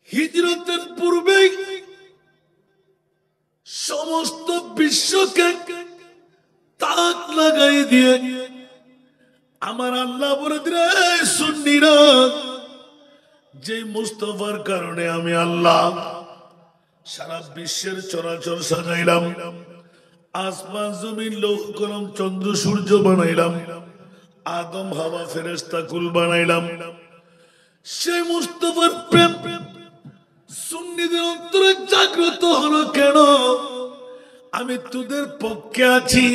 হিজরতের পূর্বে সমস্ত বিশ্বকে তাক লাগাই দিয়ে আমার আল্লাহ বলে দিলেন, সুন্নিরা, যে মুস্তাফার কারণে আমি আল্লাহ সারা বিশ্বের চরাচর সাজাইলাম, আসমান জমিন লৌহ কলম চন্দ্র সূর্য বানাইলাম, আদম হাওয়া ফেরেশতা কুল বানাইলাম, সেই মুস্তাফার প্রেম সুন্নিদের অন্তরে জাগ্রত হলো কেন? আমি তোদের পক্ষে আছি,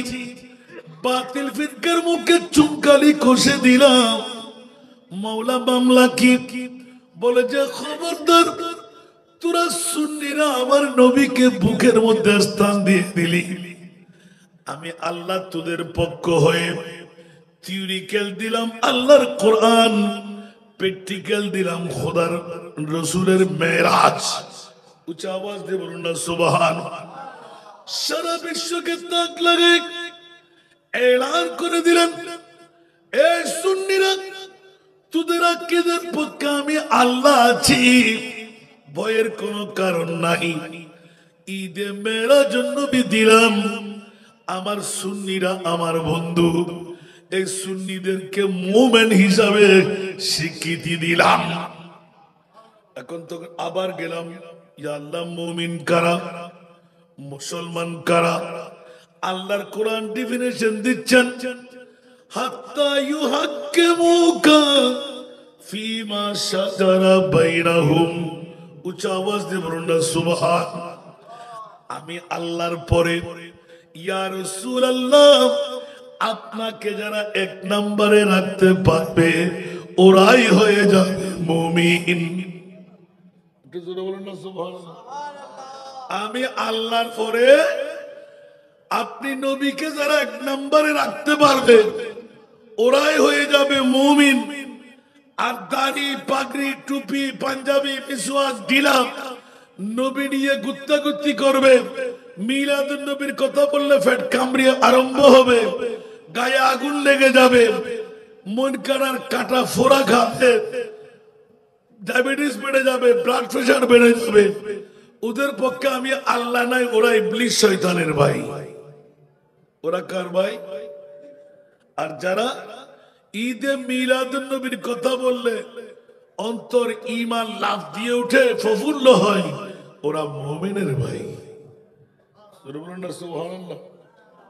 বাতিল ফিরকার মুখে চুনকালি কষে দিলাম। মাওলা মামলা কি বলে যে, খবরদার, তোরা সুন্নিরা আমার নবীকে বুকের মধ্যে স্থান দিয়ে দিলি। আমি আল্লাহ তোদের পক্ষ হয়ে থিওরিক্যাল দিলাম আল্লাহর কোরআন, প্র্যাকটিক্যাল দিলাম খোদার রসুলের মেরাজ। উচ্চ আওয়াজ দিয়ে বলুন না সুবহানাল্লাহ। সারা বিশ্বকে তাক লাগে এলান করে দিলেন, এই সুন্নিরা, তোদের আকীদার পক্ষে আমি আল্লাহ আছি, ভয়ের কোনো কারণ নাই। ঈদে মেরাজ নবী দিলাম, আমার সুন্নিরা আমার বন্ধু, এই সুন্নিদেরকে মুমিন হিসাবে স্বীকৃতি দিলাম। এখন তো আবার গেলাম, ইয়া আল্লাহ, মুমিন কারা, মুসলমান কারা? আল্লাহর কোরআন ডেফিনেশন দিচ্ছেন, হাত্তা ইউহাক্কিমুকা ফীমা শাজারা বাইনাহুম। উচ্চ আওয়াজ দিয়ে বলুন না সুবহানাল্লাহ। আমি আল্লাহর পরে, ইয়া রাসূলুল্লাহ, আপনাকে যারা এক নম্বরে রাখতে পারবে ওরাই হয়ে যাবে মুমিন। একটু জোরে বলুন না সুবহানাল্লাহ। আমি আল্লাহর পরে আপনি নবীকে যারা এক নম্বরে রাখতে পারবে ওরাই হয়ে যাবে মুমিন। আর দাড়ি, পাগড়ি, টুপি, পাঞ্জাবি, মিসওয়াক ঢিলা নবী নিয়ে গুত্তাগুত্তি করবে, মিলাদুন নবীর কথা বললে ফেট কামড়ি আরম্ভ হবে, গায়ে আগুন লেগে যাবে, মন কাটার কাটা ফোড়া খাবে, ডায়াবেটিস বেড়ে যাবে, ব্লাড প্রেশার বেড়ে যাবে। ওদের পক্ষে আমি আল্লাহ নাই, ওরা ইবলিস শয়তানের ভাই। ওরা কার ভাই? আর যারা ঈদে মিলাদুন নবীর কথা বললে অন্তর ঈমান লাফ দিয়ে উঠে, প্রফুল্ল হয়, ওরা মুমিনের ভাই। জোরে বলুন না সুবহানাল্লাহ।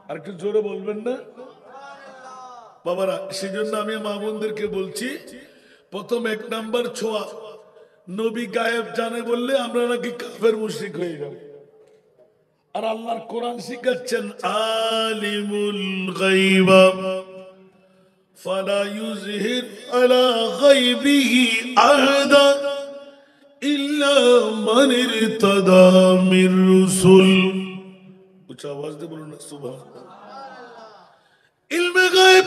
আর একটু জোরে বলবেন না বাবারা? সেজন্য আমি মা বোনদেরকে বলছি, প্রথম এক নাম্বার ছোঁয়া, নবী গায়েব জানে বললে আমরা নাকি কাফের মুশরিক হয়ে যাব। আর আল্লাহর কোরআন শিখাচ্ছেন, আলিমুল গায়বা ফালা ইউযহির আলা গায়বিহি আহাদা ইল্লা মান ইরতাদা মির রাসূল। উচ্চ আওয়াজ দিয়ে বলুন না সুবহানাল্লাহ। ইলমে গায়ব,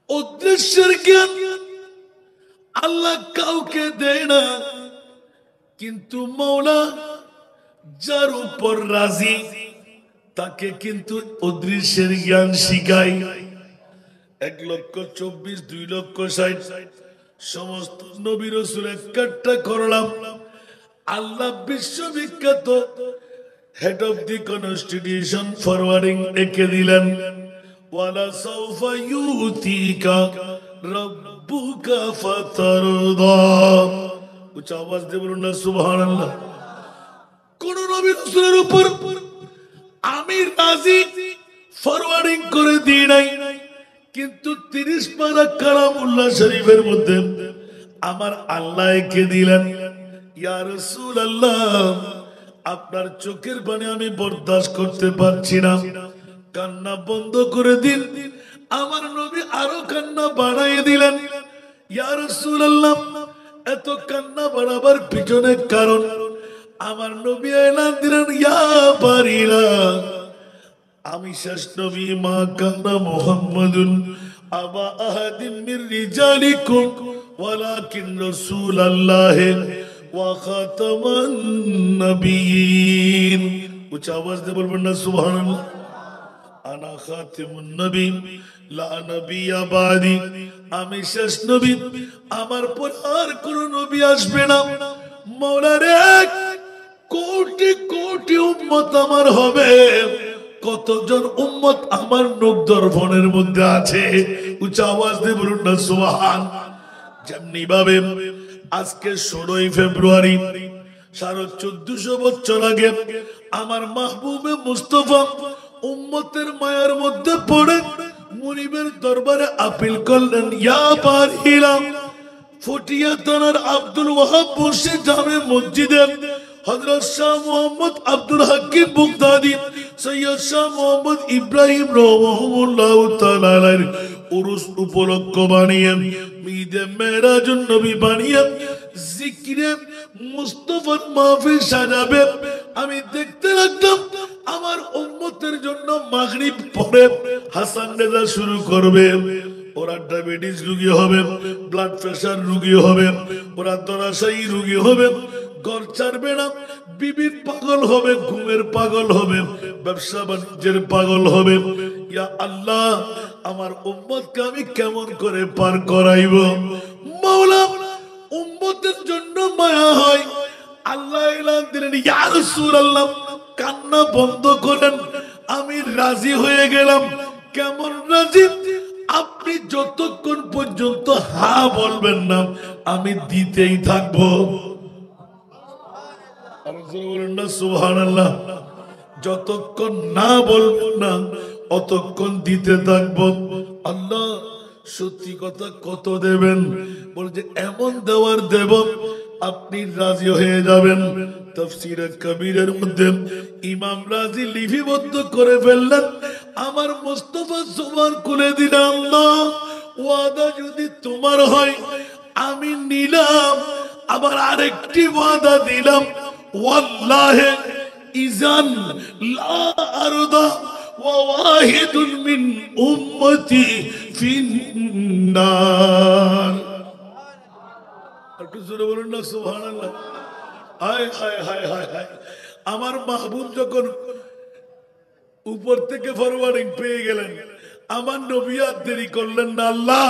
অদৃশ্যের জ্ঞান আল্লাহ কাউকে দেয় না, কিন্তু মাওলা যার উপর রাজি তাকে কিন্তু অদৃশ্যের জ্ঞান শিখায়। 1,24,000, 2,60,000 সমস্ত নবী রাসূল একটা করলাম। আল্লাহ বিশ্ববিখ্যাত head of the constitution forwarding একে দিলেন, ওয়ালা সাউফা ইউতিকা রাব্বুকা ফাতারদা। উচ্চ আওয়াজ দিয়ে বলুন না সুবহানাল্লাহ। কোন নবী রাসূলের উপর আমি রাজি ফরওয়ার্ডিং করে দিই নাই, কিন্তু 30 পারা কালামুল্লাহ শরীফের মধ্যে আমার আল্লাহ একে দিলেন, ইয়া রাসূলুল্লাহ, আপনার চোখের পানি আমি বরদাস্ত করতে পারছি না, কান্না বন্ধ করে দিন। আমার নবী আরো কান্না বাড়াইয়ে দিলেন, ইয়া রাসূলুল্লাহ, এত কান্না বাড়াবার পিছনে কারণ আমার নবী এলান দিলেন, ইয়া বারিলা, আমি শেষ নবী, মা কান্না মুহাম্মাদুন আবা আহাদিন মির রিজালিকুম ওয়ালাকিন রাসূলুল্লাহ ওয়া খাতামান নবিয়্যিন। উচ্চ আওয়াজ দিয়ে বলবেন না সুবহানাল্লাহ। আনা খাতিমুন নবী লা নবিয়্যা বাদি, আমি শেষ নবী, আমার পর আর কোন নবী আসবে না। মাওলারে কোটি কোটি উম্মত আমার হবে, কতজন উম্মত আমার নখ দর্পণের মধ্যে আছে, উচ্চ আওয়াজ দিয়ে বলুন না সুবহান। যেমনি ভাবে আজকে 16 ফেব্রুয়ারি 1450 বছর আগে আমার মাহবুবে মুস্তফা উম্মতের মায়ার মধ্যে পড়ে মুনিবের দরবারে আপিল করলেন, ইয়া বারহিলাম ফটিয়া থানার আব্দুল ওয়াহাব মুর্শিদ জামে মসজিদে হযরত শাহ মোহাম্মদ আব্দুল হাকিম বুগদাদি সৈয়দ শাহ মোহাম্মদ ইব্রাহিম রাহিমাহুল্লাহ তাআলা আলাইহির উরুস উপলক্ষ বানিয়ে ঈদে মেরাজুন নবী বানিয়ে জিকিরে মুস্তাফার মাহফিল সাজাবে। আমি দেখতে লাগলাম আমার উম্মতের জন্য মাগরিব পরে হাসান রেজা শুরু করবে, ওরা ডায়াবেটিস রোগী হবে, ব্লাড প্রেসার রোগী হবে, ওরা ধরাশায়ী রোগী হবে, ঘর ছাড়বে না, বিবির পাগল হবে, ঘুমের পাগল হবে, ব্যবসা বাণিজ্যের পাগল হবে। ইয়া আল্লাহ আমার উম্মতকে আমি কেমন করে পার করাইব? মাওলা উম্মতের জন্য মায়া হয়, আল্লাহ এলান দিলেন, ইয়া রাসূলুল্লাহ কান্না বন্ধ করেন, আমি রাজি হয়ে গেলাম। কেমন রাজি? আপনি যতক্ষণ পর্যন্ত হ্যাঁ বলবেন না আমি দিতেই থাকবো। সুবহানাল্লাহ। যতক্ষণ না বলবেন না অতক্ষণ দিতে থাকবো। আল্লাহ সত্যি কথা কত দেবেন? বলছে এমন দেওয়ার দেব আপনি রাজি হয়ে যাবেন। তাফসীরে কবীরের মধ্যে ইমাম রাজি লিপিবদ্ধ করে ফেললেন, আমার মুস্তাফা জবান খুলে দিলেন, আল্লাহ ওয়াদা যদি তোমার হয় আমি নিলাম, আবার আরেকটি ওয়াদা দিলাম, ওয়াল্লাহি ইজান লা আরদা ওয়া ওয়াহিদুন মিন উম্মতি ফিন্নার। একটু জোরে বলুন না সুবহানাল্লাহ। হায় হায় হায় হায় হায়। আমার মাহবুব যখন উপর থেকে ফরওয়ার্ডিং পেয়ে গেলেন, আমার নবী আর দেরি করলেন না, আল্লাহ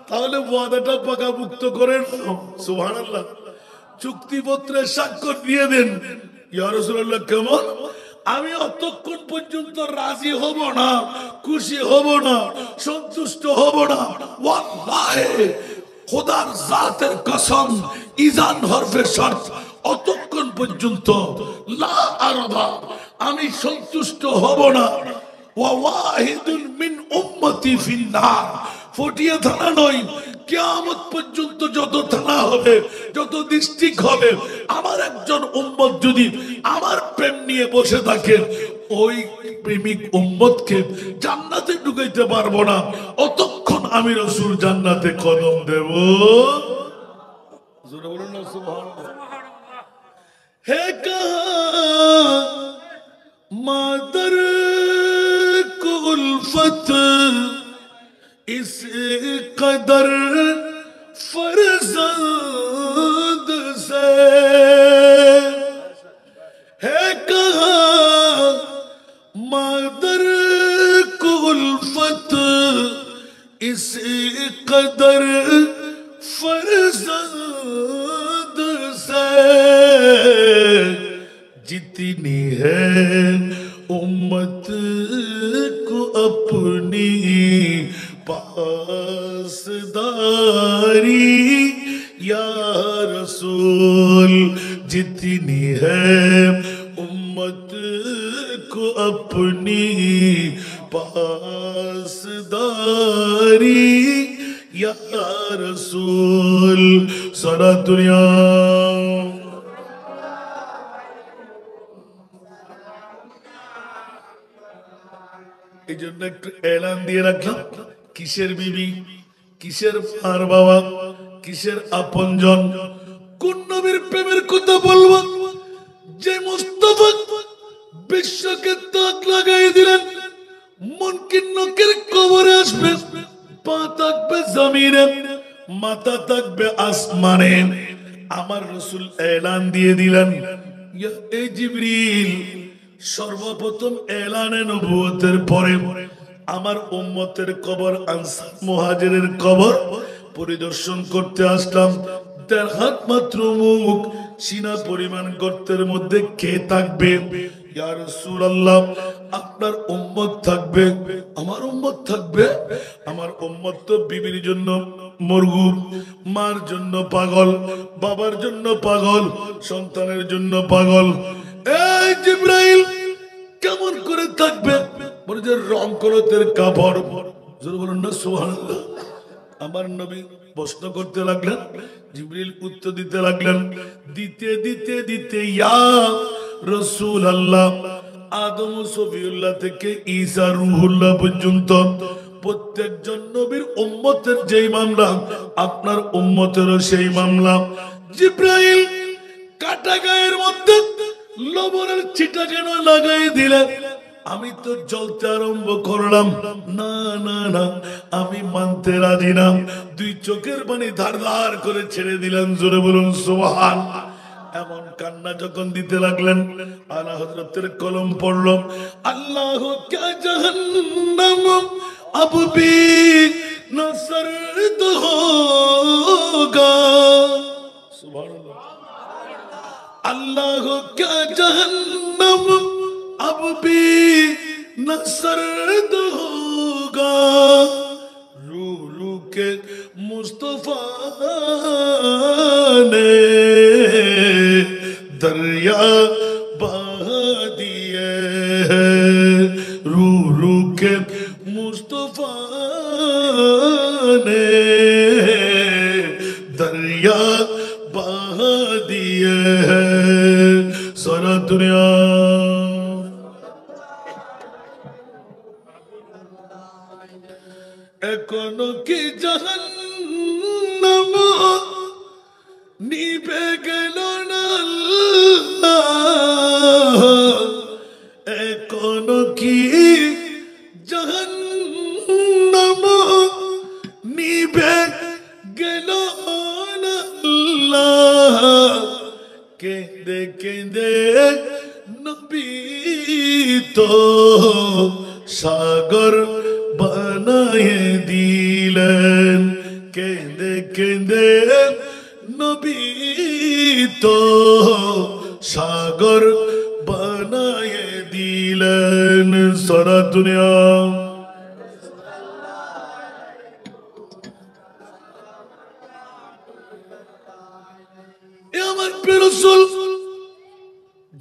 তাহলে ওয়াদাটা পাকাপুক্ত করেন সুবহানাল্লাহ, চুক্তিপত্রে স্বাক্ষর দিয়ে দেন। ইয়া রাসূলুল্লাহ কেমন? আমি অতক্ষণ পর্যন্ত রাজি হব না, খুশি হব না, সন্তুষ্ট হব না। ওয়াল্লাহি খোদার জাতের কসম, ইজান হরফে শর্ত, অতক্ষণ পর্যন্ত লা আরদা আমি সন্তুষ্ট হব না। ওয়া ওয়াহিদুন মিন উম্মতি ফিন্নার। ফটিয়া থানা নয়, কিয়ামত পর্যন্ত যত থানা হবে, যত ডিস্ট্রিক্ট হবে, আমার একজন উম্মত যদি আমার প্রেম নিয়ে বসে থাকে, ওই প্রেমিক উম্মতকে জান্নাতে ঢুকাইতে পারবো না। অতক্ষণ আমি রাসূল জান্নাতে কদম দেব। জোরে বলুন না সুবহানাল্লাহ। হে কাহা মাদর को उल्फत इस कदर फरज़ंद से है कहा मादर को उल्फत इस कदर फरज़ंद से जितनी है उम्मत को अपनी पासदारी या रसूल, जितनी है उम्मत को अपनी पासदारी या रसूल। सारा दुनिया এই জন্য একটু এলান দিয়ে রাখলাম, কিসের বিবি, কিসের মার বাবা, কিসের আপনজন, কোন নবীর প্রেমের কথা বলবো যে মুস্তাফা বিশ্বকে তাক লাগাই দিলেন। মুনকির নকির কবরে আসবে, পা থাকবে জমিনে, মাথা থাকবে আসমানে। আমার রাসূল এলান দিয়ে দিলেন, ইয়া এ জিবরিল, সর্বপ্রথম এলানে নবুয়তের পরে আমার উম্মতের কবর, আনসার মুহাজিরের কবর পরিদর্শন করতে আসলাম। দেড় হাত মাত্র মুখ, সিনা পরিমাণ গর্তের মধ্যে কে থাকবে? ইয়া রাসূলুল্লাহ, আপনার উম্মত থাকবে, আমার উম্মত থাকবে। আমার উম্মত তো বিবির জন্য মরগুম, মার জন্য পাগল, বাবার জন্য পাগল, সন্তানের জন্য পাগল। এই জিবরাইল কেমন করে থাকবে? বলে যে রং কলতের কাপড়। জোরে বলুন না সুবহানাল্লাহ। আমার নবী প্রশ্ন করতে লাগলেন, জিবরিল উত্তর দিতে লাগলেন। দিতে দিতে দিতে ইয়া রাসূলুল্লাহ, আদম সফিউল্লাহ থেকে ঈসা রূহুল্লাহ পর্যন্ত প্রত্যেকজন নবীর উম্মতের যেই মামলা, আপনার উম্মতেরও সেই মামলা। জিবরাইল কাটা গায়ের মধ্যে লবণের ছিটা কেন লাগাই দিলেন? আমি তো জ্বলতে আরম্ভ করলাম। না না না, আমি মানতে রাজি না। দুই চোখের পানি ধার ধার করে ছেড়ে দিলেন। জোরে বলুন সুবহানাল্লাহ। এমন কান্না যখন দিতে লাগলেন, আলা হযরতের কলম পড়ল, আল্লাহ কা জাহান্নাম अब भी न सर्द होगा। सुभान अल्लाह क्या जहन्नम अब भी न सर्द होगा। रू रू के मुस्तफा ने दरिया बहा दिए, रू रू के मुस्तफा ने दरिया बहा दिए सारा दुनिया। एकोनो की जहन्नम निभे गेलो ना अल्लाह, एकोनो की जहन्नम निभे गेलो ना अल्लाह। केंदे केंदे नबी तो सागर बनाए दिलन। केंदे केंदे नबी तो सागर बनाए दिलन सारा दुनिया। আমার রাসূল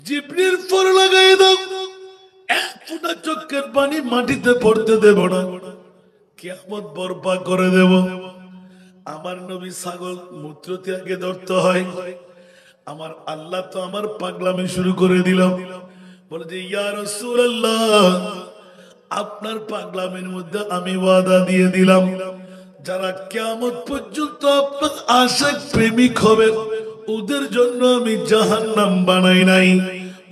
জিবরিল ফর লাগাই দাও, এক ফোঁটা চোখের পানি মাটিতে পড়তে দেব না, কিয়ামত বরপা করে দেব। আমার নবী ছাগল মূত্র ত্যাগে ধরতে হয়। আমার আল্লাহ তো আমার পাগলামি শুরু করে দিল। বলে যে ইয়া রাসূলুল্লাহ, আপনার পাগলামির মধ্যে আমি ওয়াদা দিয়ে দিলাম, যারা কিয়ামত পর্যন্ত আপনার আশিক প্রেমিক হবে ওদের জন্য আমি জাহান্নাম বানাই নাই,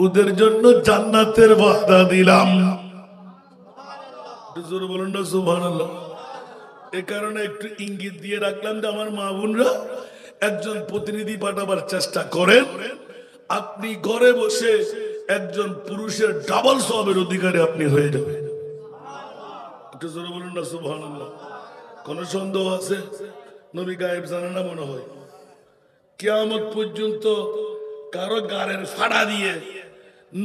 ওদের জন্য জান্নাতের ওয়াদা দিলাম। জোরে বলুন না সুবহানাল্লাহ। এ কারণে একটু ইঙ্গিত দিয়ে রাখলাম যে আমার মা বোনরা একজন প্রতিনিধি পাঠাবার চেষ্টা করেন। আপনি ঘরে বসে একজন পুরুষের ডাবল সওয়াবের অধিকারী আপনি হয়ে যাবেন। একটু জোরে বলুন না সুবহানাল্লাহ। কোন সন্দেহ আছে? নবী গায়েব জানে না মনে হয়? কিয়ামত পর্যন্ত কারো গায়ের ফাড়া দিয়ে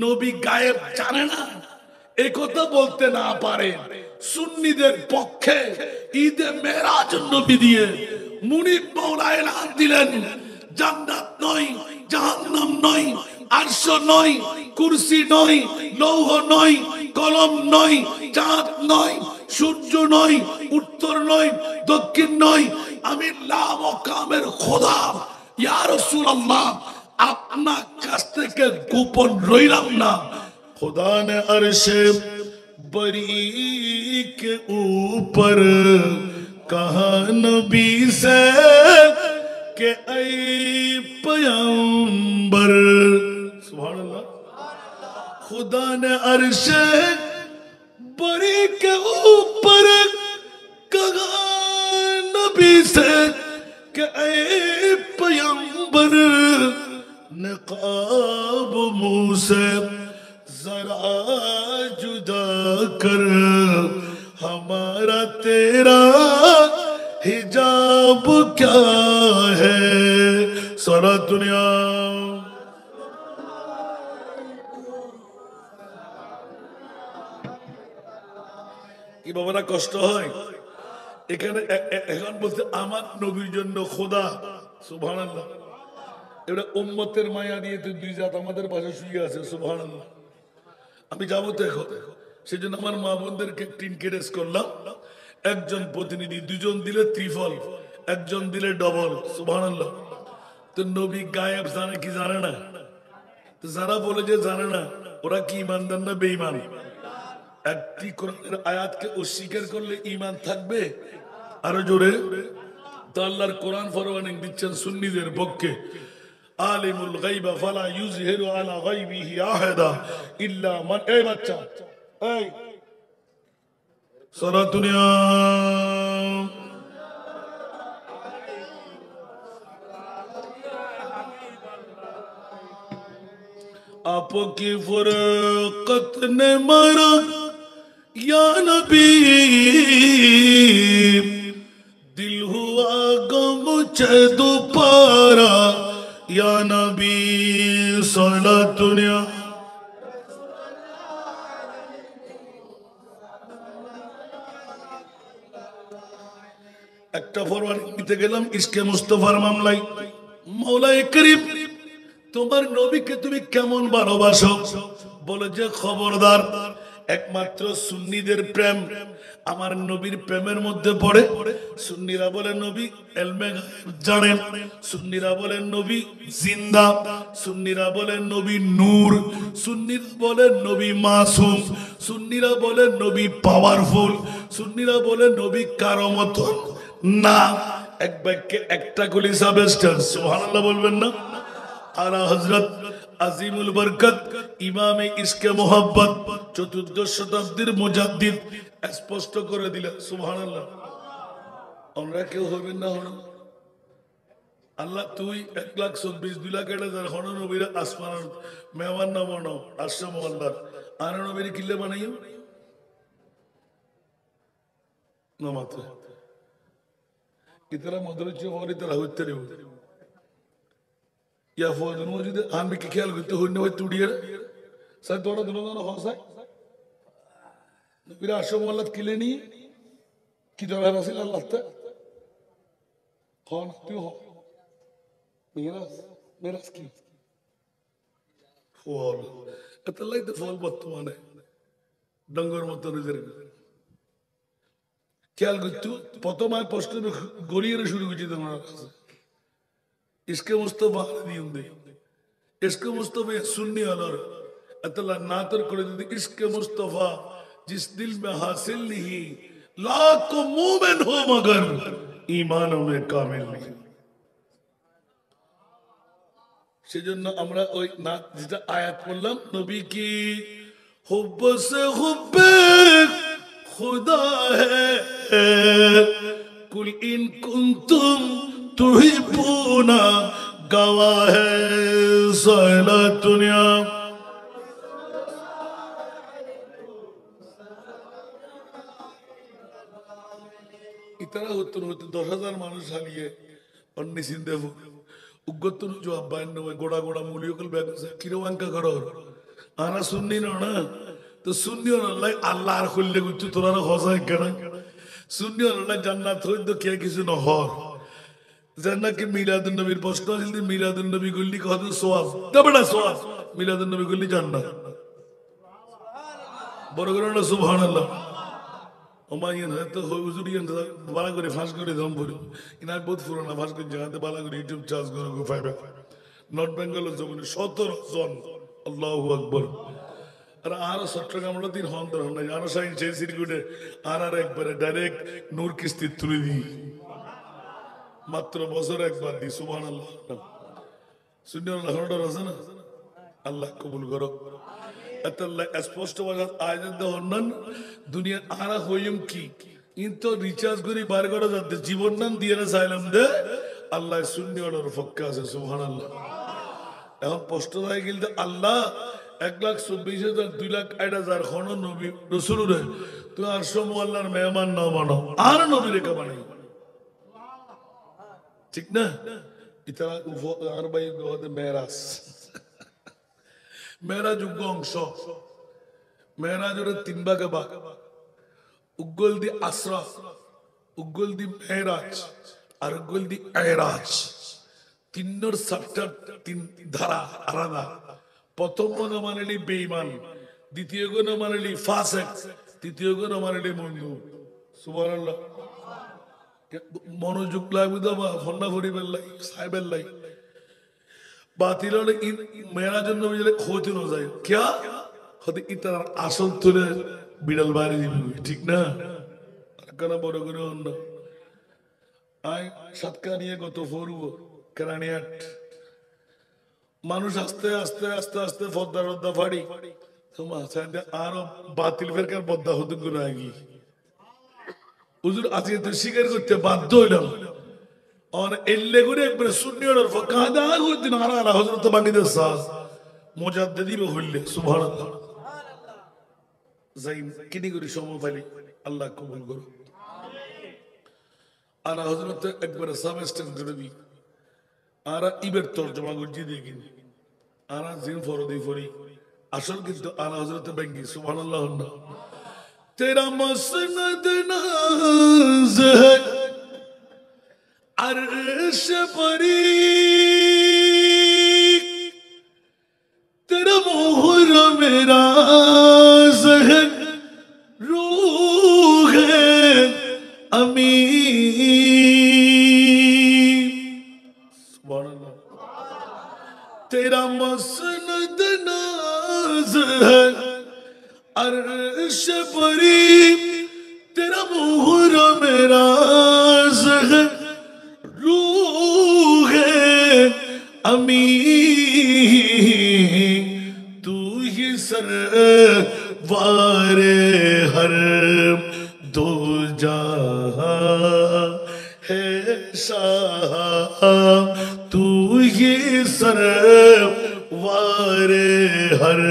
নবী গায়েব জানে না এই কথা বলতে না পারে। সুন্নিদের পক্ষে ঈদে মেরাজ নবী দিয়ে মুনিব মাওলা এলান দিলেন, জান্নাত নয়, জাহান্নাম নয়, আরশ নয়, কুরসি নয়, লৌহ নয়, কলম নয়, চাঁদ নয়, সূর্য নয়, উত্তর নয়, দক্ষিণ নয়, আমি লামকামের খোদা ইয়া রাসূলুল্লাহ আপনার কাছ থেকে গোপন রইলাম না। खुदा ने अर्शे बरी के ऊपर कहा नबी से के ऐ पैगंबर। सुभान अल्लाह। खुदा ने अर्शे बरी के ऊपर कहा नबी से के ऐ पैगंबर, नकाब मुँह से जरा जुदा कर, हमारा तेरा हिजाब क्या है। সালাতুনিয়া কি বাবারা কষ্ট হয় এখানে এখন বলতে আমার নবীর জন্য খোদা সুবহানাল্লাহ এটা উম্মতের মায়া দিয়ে তো দুই জাত আমাদের পাশে শুয়ে আছে সুবহানাল্লাহ আমি যাবো তো এখন সেজন্য আমার মা বোনদেরকে টিনকেরেস করলাম একজন প্রতিনিধি দুজন দিলে ত্রিফল একজন দিলে ডবল সুবহানাল্লাহ তো নবী গায়েব জানে কি জানে না তো যারা বলে যে জানে না ওরা কি ইমানদার না বেঈমান একটি কোরআনের আয়াতকে অস্বীকার করলে ঈমান থাকবে আরো জোরে তো আল্লাহর কোরআন ফরওয়ার্ডিং দিচ্ছেন সুন্নিদের পক্ষে আলিমুল গায়বা ফালা ইউযহিরু আলা গায়বিহি আহাদা ইল্লা মান এই বাচ্চা এই সালাতুনিয়া आपकी फुरकत ने मारा या नबी दिल हुआ गम मुझे दोबारा या नबी सलातुनिया একটা ফরওয়ার্ড দিতে গেলাম ইসকে মুস্তাফার মামলায় মাওলায়ে করিম তোমার নবীকে তুমি কেমন ভালোবাসো বলে যে খবরদার একমাত্র সুন্নিদের প্রেম আমার নবীর প্রেমের মধ্যে পড়ে সুন্নিরা বলে নবী ইলমে জানেন সুন্নিরা বলে নবী জিন্দা সুন্নিরা বলে নবী নূর সুন্নিরা বলে নবী মাসুম সুন্নিরা বলে নবী পাওয়ারফুল সুন্নিরা বলে নবী কারো মতো না এক বাক্যে একটা গুলি সাবস্টেন্স সুবহানাল্লাহ বলবেন না আলা হযরত আজিমুল বরকত ইমামে ইশকে মোহাব্বত চতুর্দশ শতাব্দীর মুজাদ্দিদ স্পষ্ট করে দিলেন সুবহানাল্লাহ আমরা কেউ হবেন না হন আল্লাহ তুই 1,24,000 2,000 হন নবীর আসমান মেহমান না বানাও আশ্রম আল্লাহ আর নবীর কিল্লে বানাইও না মাত্র ইতরা মদরুচে হরি তরা হইতে রে या फौजन मौजूद आन भी ख्याल करते हो नवे तुड़ियर सर तोड़ा दोनों दोनों हो साय नबीरा आशो मोहल्लत किले नहीं कि जो है रसील अल्लाह ते कौन तू हो मेरा स्की फॉल अतल्ला इतने फॉल बत्तुमाने डंगर मत नजर ख्याल करते पतो मार पोस्टर में गोलियां शुरू की चीज़ हमारा इसके मुस्तफा दी हुंदे इसके मुस्तफा सुन्नी अलर अतला नातर करे दी इसके मुस्तफा जिस दिल में हासिल नहीं लाखों मोमिन हो मगर ईमानों में कामिल नहीं সেজন্য আমরা ওই না যেটা আয়াত পড়লাম নবী কি হুব্ব সে হুব্বে खुदा है कुल इन कुंतुम तुहिब्बूना गवाह है सलातुनिया इतना होते 10,000 मानुष हालिए और निसिंदे वो उग्गतुन जो अब्बाइन ने गोड़ा गोड़ा मूलियों कल बैठ से किरोवांका करो आना सुन्नी ना तो सुन्नी और अल्लाह खुल्ले कुछ थोड़ा ना होसा है क्या सुन्नी और जन्नत हो तो क्या किसी न हो जन्नत के मिलादुन नबी पोस्ट ना जल्दी मिलादुन नबी गुल्ली कहते सोआब तब बड़ा सोआब मिलादुन नबी गुल्ली जानना बरगुना ना सुभान अल्लाह हमारे यहाँ तो हो उजुरियन तो बाला करे फांस करे दम बोलो इन्हें बहुत फुराना फांस करे जहाँ ते बाला करे यूट्यूब चार्ज करो को फाइबर नॉट बेंगल जो बोले 17 जोन अल्लाहु अकबर अरे आरा सट्टरगाम दिन होंदर होना जानो साइन चेंज सिरकुटे आरा एक बार डायरेक्ट नूर किस्ती तुली दी मात्र बसर एक बार दी सुभान अल्लाह सुनियो अल्लाह हरडर रज़ना अल्लाह कबूल करो अतल्ला स्पष्ट वाला आयत द होनन दुनिया आरा होयम की इन तो रिचार्ज करी बार करो जाते जीवन नाम दिया ना साइलम दे अल्लाह सुनियो और फक्का से सुभान अल्लाह এখন স্পষ্ট হয়ে গেল আল্লাহ 1,24,000 2,08,000 খন নবী রাসূলুরে তুই আরশ আল্লাহর মেহমান না বানাও আর নবী রেখা বানাই ঠিক না ইতারা আর ভাই মেরাজ মেরাজ যোগ্য অংশ মেরাজ ওর 3 ভাগে ভাগ উগ্গল দি আসরা উগ্গল দি মেরাজ আর উগ্গল দি এরাজ তিনর সাবটা তিন ধারা আলাদা প্রথম গুণ মানলি বেঈমান দ্বিতীয় গুণ মানলি ফাসিক তৃতীয় গুণ মানলি বন্ধু সুবহানাল্লাহ মনোযোগ লাগবে তো বা ফন্না ফরিবের লাই সাহেবের লাই বাতিল হলে মেয়েরার জন্য হইতে না যায় ক্যা হতে ইতার আসল তুলে বিড়াল বাড়ি দিবি ঠিক না কেন বড় করে অন্য আয় সাতকা নিয়ে কত ফরব কেরানিয়াট মানুষ আস্তে আস্তে আস্তে আস্তে ফদ্দা রদ্দা ফাড়ি তোমার আরো বাতিল ফেরকার পদ্মা হতে করে আগি হুজুর আজকে তো স্বীকার করতে বাধ্য হইলাম আর এল্লে করে একবার শূন্য কাদা হইতে না হজরত বাঙ্গিদের সাজ মুজাদ্দিদি হইলে সুবহানাল্লাহ যাই কিনি করি সময় পাইলি আল্লাহ কবুল করো আর হজরত একবার সাবস্টেন্স করে দি আর ইবের তর্জমা করছি দেখি আর জিন ফরদি ফরি আসল কিন্তু আর হজরত বাঙ্গি সুবহানাল্লাহ तेरा मसनद नाज है अर्श परी तेरा मोहर मेरा ज़हन रूह है अमीर सुभान अल्लाह तेरा मसनद नाज है अर्श परी तेरा मोहर मेरा ज़हन रूह है अमीर तू ही सरवारे हर दो जहां है शाह तू ही सरवारे हर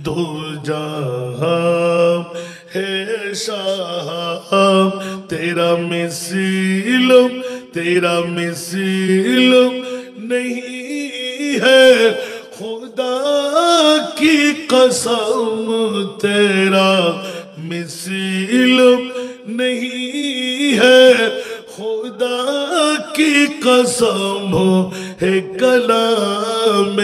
दो जहां है शाह तेरा मिसिल नहीं है खुदा की कसम तेरा मिसिल नहीं है खुदा की कसम है कलाम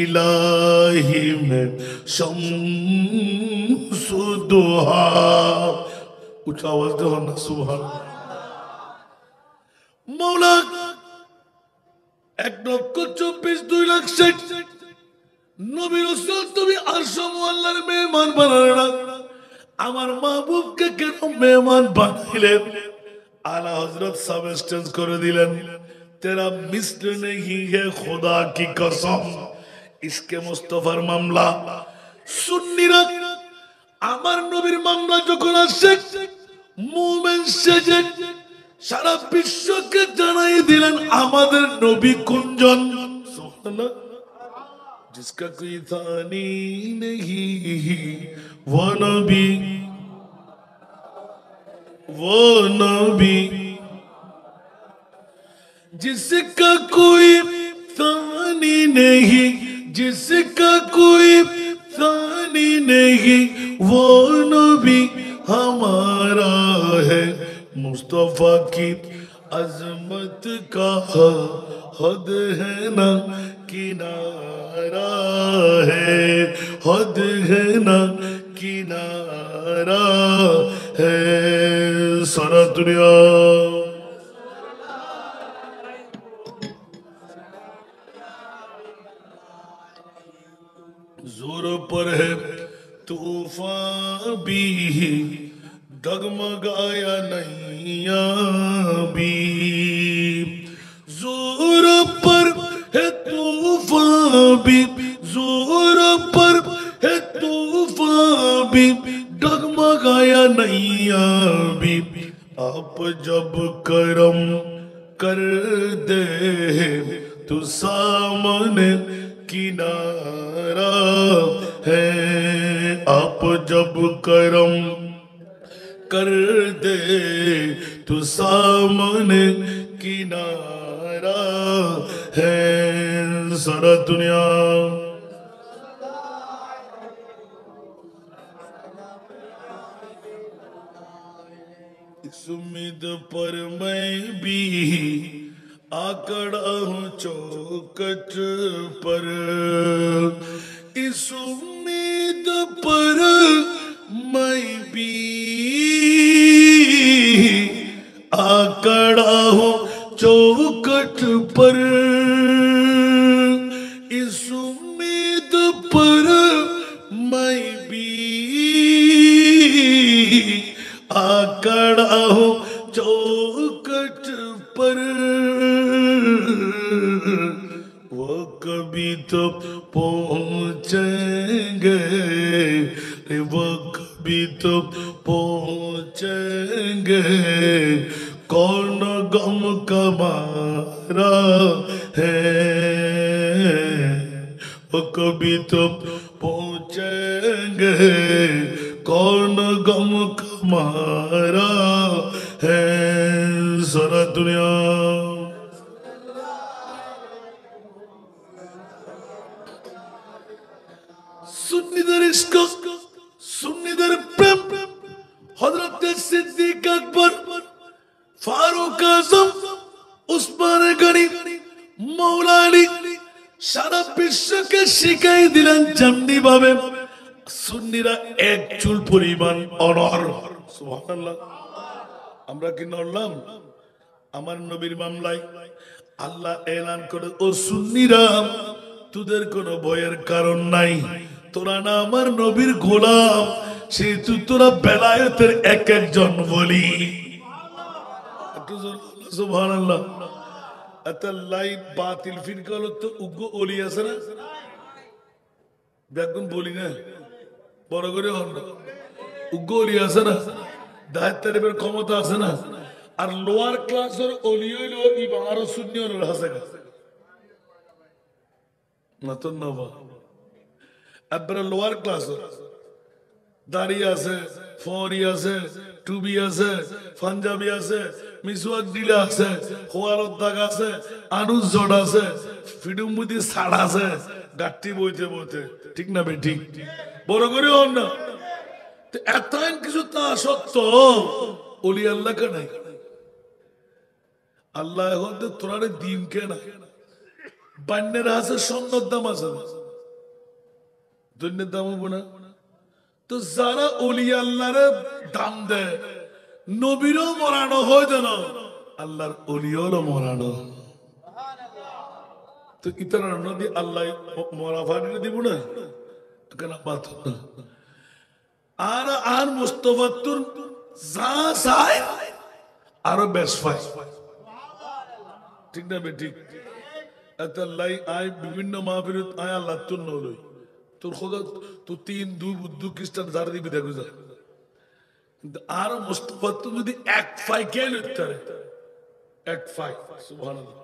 इलाही में शम्सु दुहा उच्च आवाज दो ना सुभान मौला 1,24,2,60,000 নবী রাসূল তুমি আরশ মুআল্লার মেহমান বানালে না আমার মাহবুবকে কেন মেহমান বানাইলে আলা হযরত সাবস্টেন্স করে দিলেন तेरा मिस्र नहीं है खुदा की कसम इसके मुस्तफार मामला सुन्नीरा আমার নবীর মামলা যখন আসে মুমিন সেজে সারা বিশ্বকে জানাই দিলেন আমাদের নবী কোনজন সুবহানাল্লাহ जिसका कोई थानी नहीं वो नबी जिसका कोई थानी नहीं जिसका कोई थानी नहीं वो नबी हमारा है मुस्तफा की अजमत का हद है ना किनारा है हद है ना किनारा है सारा दुनिया जोर पर है तूफान भी डगमगाया नैया भी जोर पर है तूफान भी जोर पर है तूफान भी डगमगाया नैया भी आप जब करम कर दे तो सामने किनारा है आप जब करम कर दे तो सामने किनारा हमारा है सारा दुनिया। इस उम्मीद पर मैं भी आकड़ा हूँ चौखट पर, इस उम्मीद पर मैं भी आकड़ा हूँ चौखट पर, इस उम्मीद पर मैं भी आकड़ा हूँ चौखट पर। वो कभी तो पहुँचेंगे, वो कभी तो पहुँचेंगे, कौन गम का मारा है, वो कभी तो पहुँचेंगे, कौन गम का मारा है सारा दुनिया। सुन्नीদের इश्क, सुन्नीদের प्रेम, हजरत सिद्दीक अकबर, फारूक आजम, उस्मान गनी, मौला अली সারা বিশ্বকে শিখাই দিলেন যেমনি ভাবে সুন্নিরা এক চুল পরিমাণ অনর। সুবহানাল্লাহ। আমরা কি নড়লাম? আমার নবীর মামলায় আল্লাহ এলান করে, ও সুন্নিরা তোদের কোনো ভয়ের কারণ নাই, তোরা না আমার নবীর গোলাম, সেহেতু তোরা বেলায়েতের এক একজন বলি। সুবহানাল্লাহ। এত লাইট বাতিল ফিরকা হলো তো উগ্র অলি আছে না, বেগুন বলি না বড় করে উগ্র অলি আছে না, দায়িত্বের ক্ষমতা আছে না, আর লোয়ার ক্লাসের অলি হইলো আরো শূন্য আছে না তো নবা। একবারে লোয়ার ক্লাস দাড়ি আছে, ফরি আছে, টুবি আছে, পাঞ্জাবি আছে, মিসওয়াক দিলা আছে, খোয়ারত দাগ আছে, আনুস জড আছে, ফিডুম্বুদি ছাড় আছে, গাঠি বইতে বইতে, ঠিক না ভাই? ঠিক বড় করে হন না। এত কিছু তা সত্য অলি আল্লাহ কে নাই। আল্লাহ এখন তোরা দিন কে না, বান্যের আছে স্বর্ণের দাম আছে, দৈন্যের দাম হবো না। তো যারা অলি আল্লাহর দাম দেয়, নবীরও মরানো হয় যেন, আল্লাহর অলিও মরানো। তো ইতারা নদী আল্লাহ মরা ফানি দিব না কেন? আর আর মুস্তফাতুর যা চায় আরো বেশ পায়, ঠিক না বেঠিক? এত লাই আয় বিভিন্ন মাহফিলত আয় আল্লাহ তোর নলই তোর খোদা তো তিন দুই বুদ্ধ খ্রিস্টান যারা দিবি দেখো যা, কিন্তু আর মুস্তফা তো যদি এক ফাই কে লিখতে এক ফাই। সুবহানাল্লাহ।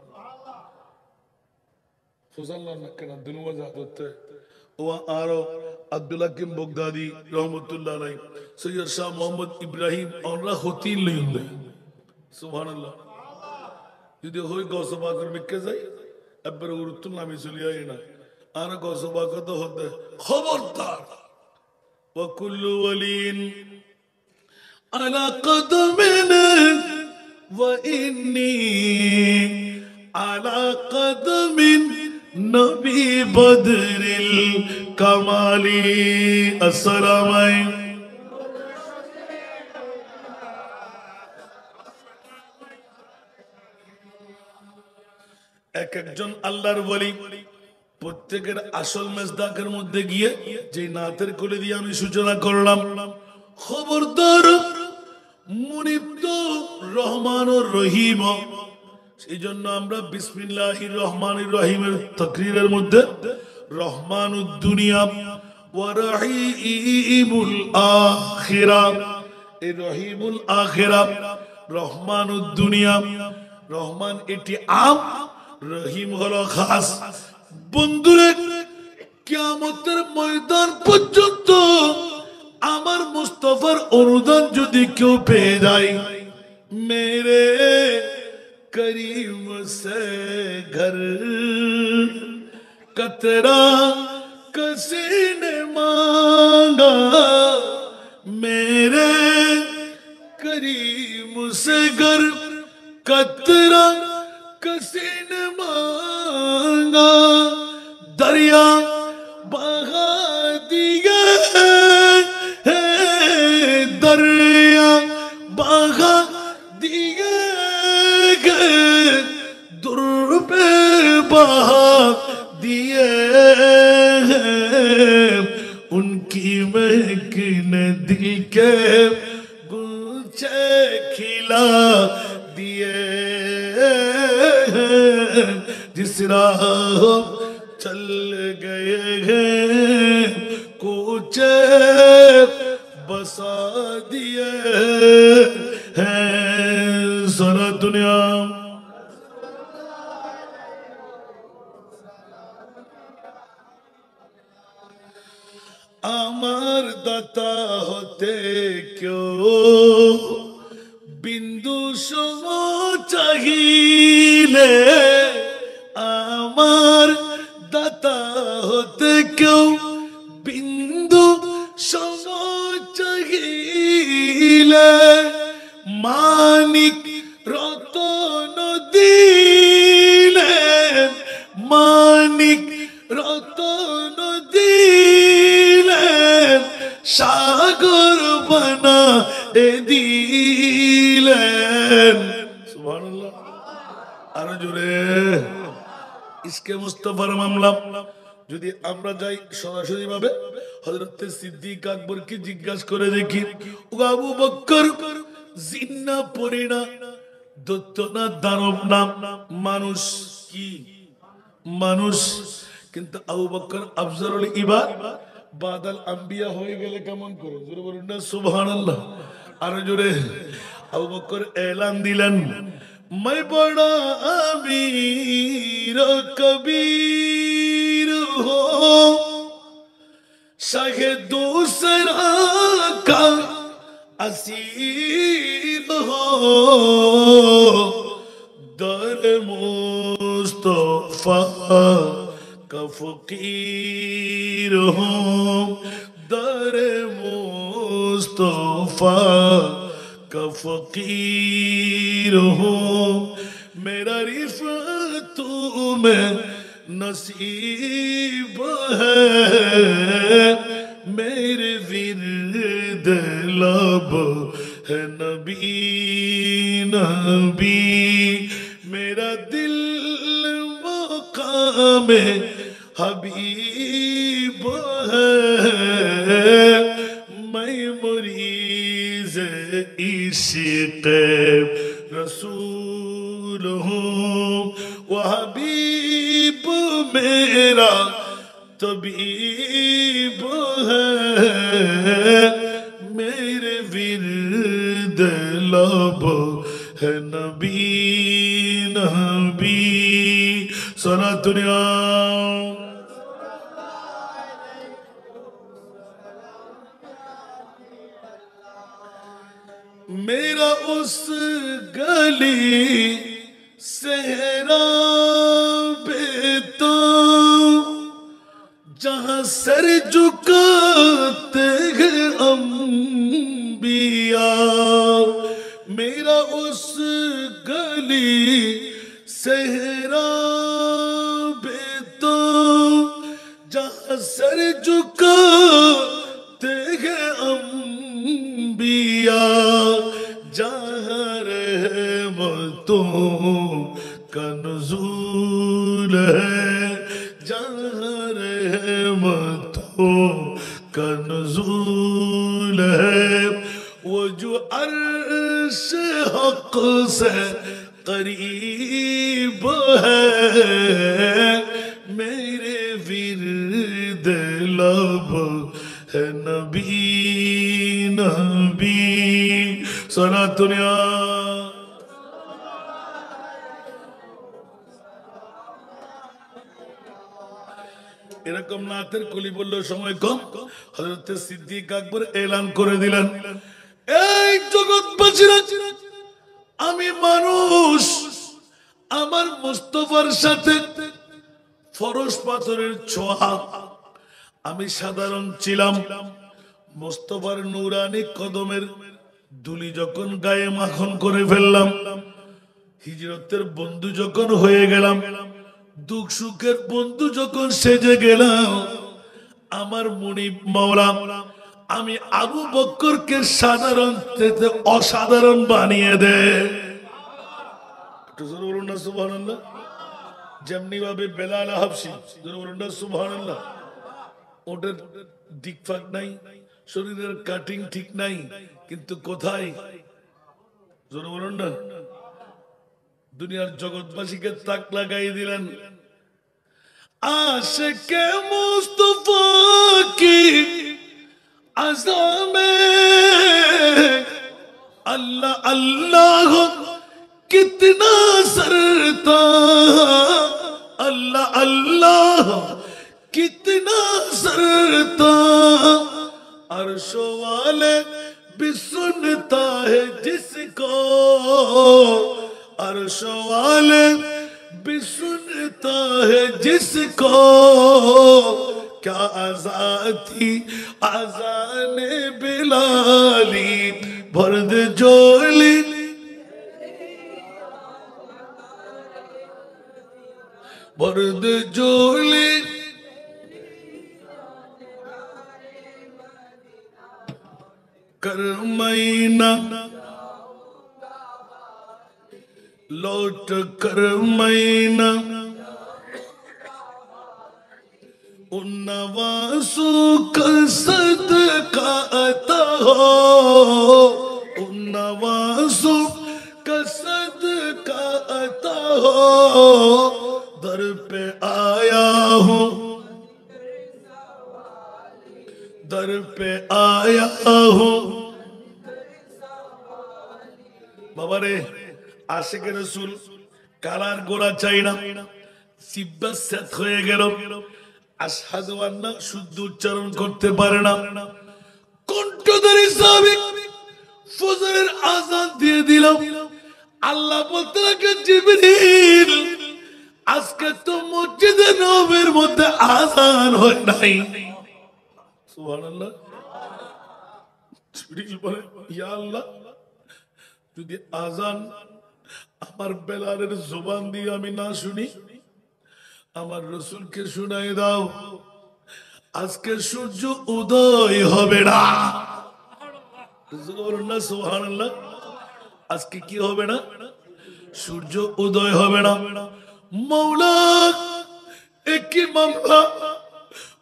ফুজাল্লাহ না কেন দুনুয়া যা করতে ও আরো আব্দুল হাকিম বগদাদি রহমতুল্লাহ আলাইহি, সৈয়দ শাহ মোহাম্মদ ইব্রাহিম আমরা হতিন লইলে। সুবহানাল্লাহ। যদি হই গসবা করে মিকে যাই একবারে গুরুত্ব নামি চলে আই না, আর গসবা কত হতে খবরদার। ওয়া কুল্লু ওয়ালিন আলা কদমিন ওয়া ইন্নী আলা কদমিন নবী বদরিল কামালি। আসসালামু আলাইকুম। এক একজন আল্লাহর ওলি প্রত্যেকের আসল মেজদাকের মধ্যে গিয়ে যে নাতের কোলে দিয়ে আমি সূচনা করলাম, খবরদার মুনিব তো রহমান ও রহিম। সেই জন্য আমরা বিসমিল্লাহির রহমানির রহিমের তাকরীরের মধ্যে রহমানুদ দুনিয়া ওয়া রহিমুল আখিরা, এই রহিমুল আখিরা রহমানুদ দুনিয়া। রহমান এটি আম, রহিম হলো খাস। বন্ধুরে কিয়ামতের ময়দান পর্যন্ত আমার মুস্তাফার অনুদান যদি কেউ পেয়ে যায়, মেরে करीम से घर कतरा किसी ने मांगा मेरे करीम से घर कतरा किसी ने मांगा दरिया बहा दिए दरिया बहा दिए दुर पे बहा दिए उनकी महक ने दिल के गुलचे खिला दिए जिस राह चल गए हैं कुचे बसा दिए हैं सारा दुनिया আমার দাতা হতে কেউ বিন্দু সম চাহিলে আমার দাতা হতে কেউ বিন্দু সম চাহিলে মানিক রতন দিলেন মানিক রতন দিলেন সাগর বানা দিলেন সুবহানাল্লাহ আরো জোরে ইসকে মুস্তাফার মামলা যদি আমরা যাই সরাসরি ভাবে হযরত সিদ্দিক আকবরকে জিজ্ঞাসা করে দেখি ও আবু বকর জিন্না পরিনা দত্ত না দানব নাম মানুষ কি মানুষ কিন্তু আবু বকর আফজলুল ইবাদ বাদাল আম্বিয়া হয়ে গেলে কেমন করে জোরে বলুন না সুবহানাল্লাহ আর জোরে আবু বকর এলান দিলেন मैं बड़ा अमीर कबीर हो शाहे दूसरा का असीर हो दर मुस्तफा का फकीर हो दर मुस्तफा का फकीर हो मेरा रिफ़त में नसीब है मेरे विरद लब है नबी नबी मेरा दिल मकाम हबीब है मैं मुरीज़ इश्क़ रसूल हूँ वह हबीब मेरा तबीब है मेरे विरद लब है नबी नबी सारा दुनिया मेरा उस गली सहरा बेता जहां सर झुकाते हैं अंबिया मेरा उस गली सहरा बेता जहां सर झुकाते हैं अंबिया जहाँ रहमतों का नुज़ूल है जहाँ रहमतों का नुज़ूल है वो जो अर्श हक़ से करीब है मेरे विरद लब है नबी नबी सारा दुनिया এরকম নাতের কলি বলল সময় কম হযরত সিদ্দিক আকবর এলান করে দিলেন এই জগৎবাসীরা আমি মানুষ আমার মুস্তফার সাথে ফরস পাথরের ছোঁয়া। আমি সাধারণ ছিলাম, মুস্তফার নূরানি কদমের ধুলি যখন গায়ে মাখন করে ফেললাম, হিজরতের বন্ধু যখন হয়ে গেলাম, দুঃখ সুখের বন্ধু যখন সেজে গেলাম, আমার মুনিব মাওলা আমি আবু বকরকে সাধারণ থেকে অসাধারণ বানিয়ে দে। একটু জোরে বলুন না সুবহানাল্লাহ। যেমনি ভাবে বেলাল হাবশি, জোরে বলুন না সুবহানাল্লাহ। ওদের দিকফাক নাই, শরীরের কাটিং ঠিক নাই, কিন্তু কোথায়, জোরে বলুন না, দুনিয়ার জগৎবাসীকে তাক লাগাই দিলেন। आशिक़े मुस्तफा की अज़ा में अल्लाह अल्लाह कितना सरता, अल्लाह अल्लाह कितना सरता, अर्शो वाले भी सुनता है जिसको, अर्शो वाले भी सुनता है जिसको, क्या आजादी आजाने बिलाली भर्द जोली, भर्द जोली कर मैना लौट कर मैना उन नवासों का सदका अता हो, उन नवासों का सदका अता हो, दर पे आया हूँ, दर पे आया हूँ। बाबा रे आशिक रसूल कालार गोरा चाই না, জিহ্বা সেট হয়ে গেল, আশহাদু আন্না শুদ্ধ উচ্চারণ করতে পারে না, কণ্ঠধারী সাহাবী ফজরের আযান দিয়ে দিল। আল্লাহ বলতে লাগলেন জিবরিল আজকে তো মসজিদে নববীর মধ্যে আযান হয় নাই। সুবহানাল্লাহ। জিবরিল বলে ইয়া আল্লাহ, যদি আযান আমার বেলালের জবান দিয়ে আমি না শুনি, আমার রাসূলকে শুনাই দাও, আজকে সূর্য উদয় হবে না। সুবহানাল্লাহ। আজকে কি হবে না? সূর্য উদয় হবে না। মাওলা একই মামলা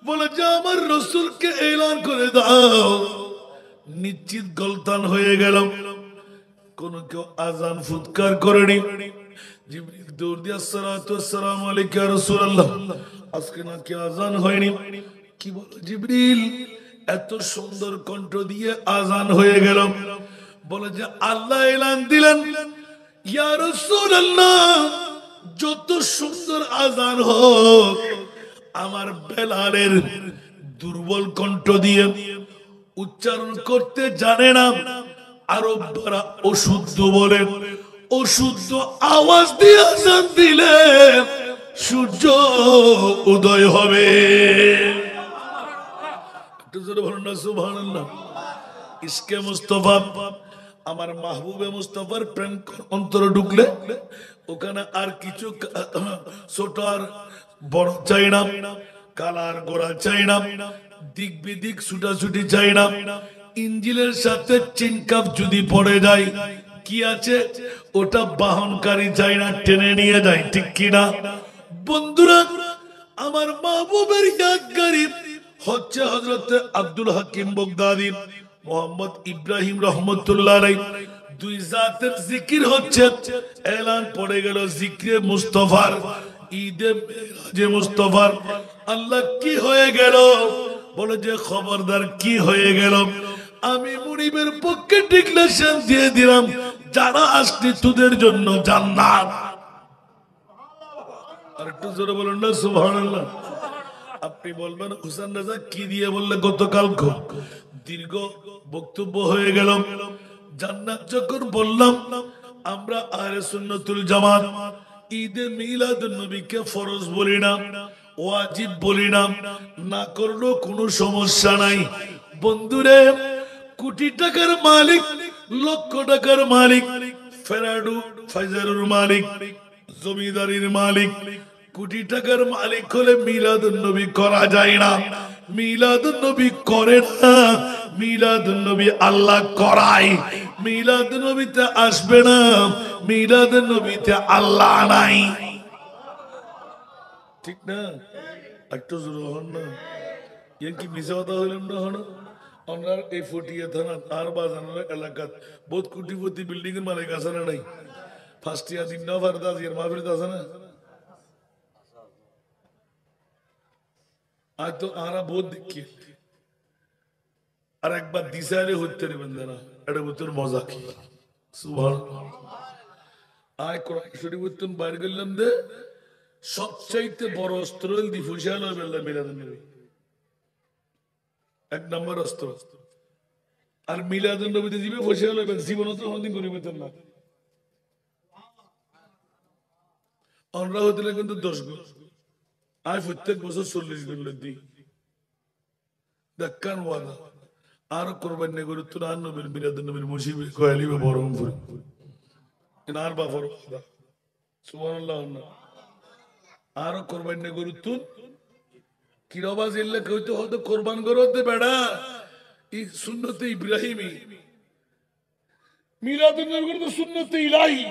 বলে যে আমার রাসূলকে এলান করে দাও। নিশ্চিত গলতান হয়ে গেল, কোন কেউ আজান ফুৎকার করেনি। জিবরিল দৌড় দিয়ে আসসালাতু ওয়াসসালামু আলাইকা ইয়া রাসূলুল্লাহ, আজকে নাকি আজান হয়নি। কি বলো জিবরিল, এত সুন্দর কণ্ঠ দিয়ে আজান হয়ে গেল। বলে যে আল্লাহ এলান দিলেন ইয়া রাসূলুল্লাহ, যত সুন্দর আজান হোক, আমার বেলালের দুর্বল কণ্ঠ দিয়ে উচ্চারণ করতে জানে না। আরবরা অশুদ্ধ বলে, অশুদ্ধ আওয়াজ দিয়ে আযান দিলে সূর্য উদয় হবে। একটু জোরে বলুন না সুবহানাল্লাহ। ইশকে মুস্তাফা, আমার মাহবুবে মুস্তাফার প্রেম অন্তরে ঢুকলে ওখানে আর কিছু ছোট আর বড় চাই না, কালার গোরা চাই না, দিক বিদিক ছুটাছুটি চাই না। ইঞ্জিলের সাথে চিনকাপ যদি পড়ে যায় কি আছে, ওটা বাহনকারী চাই না, টেনে নিয়ে যায়, ঠিক কিনা বন্ধুরা? আমার মাহবুবের ইয়াদগারি হচ্ছে হযরত আব্দুল হাকিম বগদাদি, মোহাম্মদ ইব্রাহিম রহমতুল্লাহ আলাইহি, দুই জাতের জিকির হচ্ছে। এলান পড়ে গেল জিকরে মুস্তাফার, ঈদে মেরাজে মুস্তাফার। আল্লাহ কি হয়ে গেল? বলে যে খবরদার কি হয়ে গেল? আমি মুনিবের পক্ষে ডিক্লারেশন দিয়ে দিলাম, যারা আসলে তোদের জন্য জান্নাত। আর একটু জোরে বলুন না সুবহানাল্লাহ। আপনি বলবেন হুসেন রাজা কি দিয়ে বললে গতকাল দীর্ঘ বক্তব্য হয়ে গেল। জান্নাত যখন বললাম, আমরা আহলে সুন্নাতুল জামাত ঈদে মিলাদুন নবীকে ফরজ বলি না, ওয়াজিব বলি না, না করলেও কোনো সমস্যা নাই। বন্ধুরে, কোটি টাকার মালিক, লক্ষ টাকার মালিক, ফেরাডু ফাইজারুর মালিক, জমিদারির মালিক, কোটি টাকার মালিক হলে মিলাদুন নবী করা যায় না। মিলাদুন নবী করে না, মিলাদুন নবী আল্লাহ করায়। মিলাদুন নবীতে আসবে না, মিলাদুন নবীতে আল্লাহ নাই। ঠিক না? একটু জোরে হন না, এর কি মিশা কথা হইলাম না? হন আমরা এই ফটিয়া থানা আর বাজানোর এলাকাত বহুত কোটিপতি বিল্ডিং এর মালিক আছে না নাই? ফার্স্ট ইয়ার দিন না ফারদাস ইয়ার মাহফিল আছে না? আজ তো আরা বহুত দেখি আর একবার দিশারে হইতে নেবেন না, এটা বুঝতে মজা কি। সুবহানাল্লাহ। আয় কোরআন শরীফ হইতে বাইরে গেলাম দে, সবচাইতে বড় অস্ত্র দি ফুশাল হবে আল্লাহ মিলাদুন নবী, এক নম্বর অস্ত্র। আর মিলাদুন নবীতে দিবে ফুশাল হবে, জীবনে তো কোনদিন করিবে না। আমরা হতে কিন্তু 10 গুণ, আয় প্রত্যেক বছর 40 গুণ দিই। দেখান ওয়াদা আর কোরবান নে করে তোর আর নবীর মিলাদুন নবীর মুসিবে কয়ালিবে বরমপুর আর বাফর ওয়াদা। সুবহানাল্লাহ। আর কোরবান নে করে তুই কিরবাজ ইল্লা কইতে হতো কোরবান করতে বেড়া এই সুন্নতে ইব্রাহিমী, মিলাদুন নবী তো সুন্নতে ইলাহি।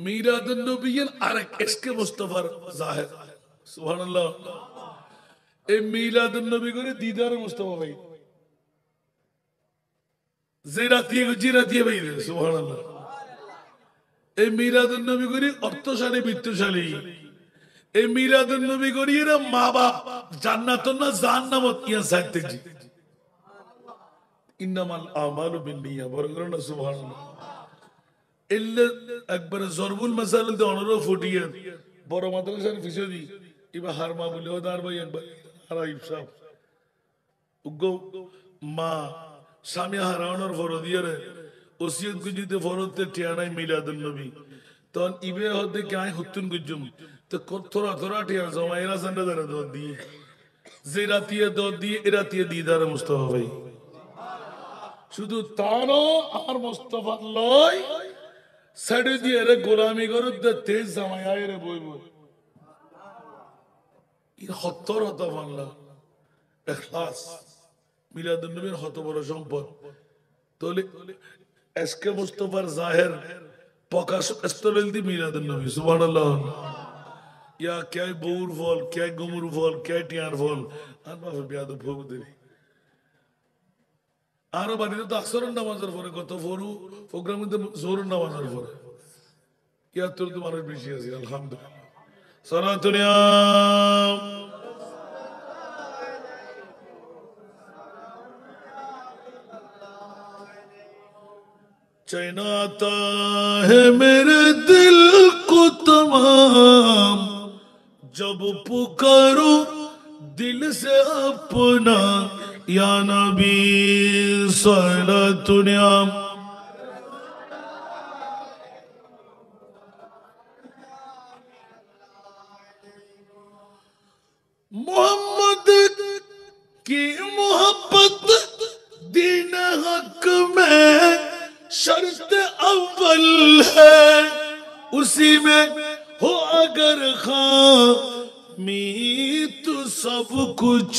মিলাদুন নবীর আরেক ইশকে মুস্তাফার জাহির। সুবহানাল্লাহ। এই মিলাদুন নবী করে দিদার মুস্তাফা ভাই জিরাতিয়ে ভাই। সুবহানাল্লাহ। এই মিলাদুন নবী করে অর্থশালী বিত্তশালী। এই মিলাদুন নবী করি এরা মা বাপ জান্নাত না জাহান্নামত ইয়া সাইতে জি। ইন্নামাল আমালু বিন্নিয়া বরগর না। সুবহানাল্লাহ। ইল্লা একবার জরবুল মাসাল তে অনরো ফুটিয়ে বড় মাদ্রাসার ফিসদি ইবা হারমা বলে ওদার ভাই একবার হারাইব সাহেব উগো মা স্বামী হারানোর ফরদিয়ারে ওসিয়ত গুজিতে ফরতে টিয়ানাই মিলাদুন নবী তখন ইবে হতে কাই হুতুন গুজুম তো থোড়া টিয়া জমাইরা সন্ডা ধরে দো দি যে রাতিয়ে দো দি রাতিয়ে দিদার মুস্তাফা ভাই শুধু তারও আর মুস্তাফা লয় সাইডে দিয়ে রে গোলামি করতে তেজ জামাইয়া রে বই বই ই হত্তর হতা বাংলা ইখলাস মিলাদুন নবীর হত বড় সম্পদ। তাহলে এসকে মুস্তাফার জাহির প্রকাশ স্থল দি মিলাদুন নবী। সুবহানাল্লাহ। ইয়া কে বউর ফল কে গমুর ফল কে টিয়ার ফল আর বাবা বিয়াদ ভোগ দেবি আরো বাড়িতে তো আসরের নামাজের পরে কত ফরু প্রোগ্রাম জোহরের নামাজের পরে ইয়া তোর তো মানুষ বেশি আছে আলহামদুলিল্লাহ। সালাতুনিয়া चैन आता है मेरे दिल को तमाम जब पुकारो दिल से अपना या नबी सलातुनिया। मोहम्मद की मोहब्बत दीन हक में शर्त अव्वल है उसी में हो अगर खामी तो सब कुछ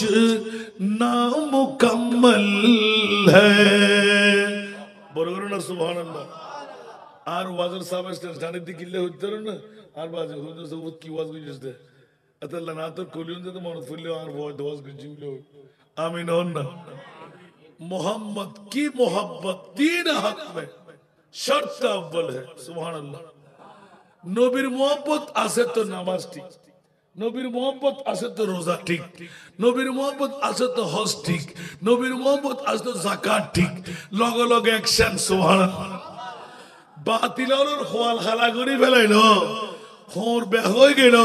नामुकम्मल है। बरोबर ना। सुभानअल्लाह। আর ওয়াজের সাবস্টার জানে দিকিলে হইতে না আর বাজে হুজুর সব কি ওয়াজ বুঝতে আল্লাহ না তো কলিউন তো মনে ফুললে আর ওয়াজ গুজিলো আমিন হন না। मोहम्मद की मोहब्बत दीन हक में शर्त अव्वल है। सुभान अल्लाह। नबीर मोहब्बत आसे तो नमाज ठीक, नबीर मोहब्बत आसे तो रोजा ठीक, नबीर मोहब्बत आसे तो हज ठीक, नबीर मोहब्बत आसे तो जाकात ठीक। लगे लगे एक्शन। सुभान अल्लाह। বাতিলের খোয়াল খালা করে ফেলাইল হোর বেহ হয়ে গেল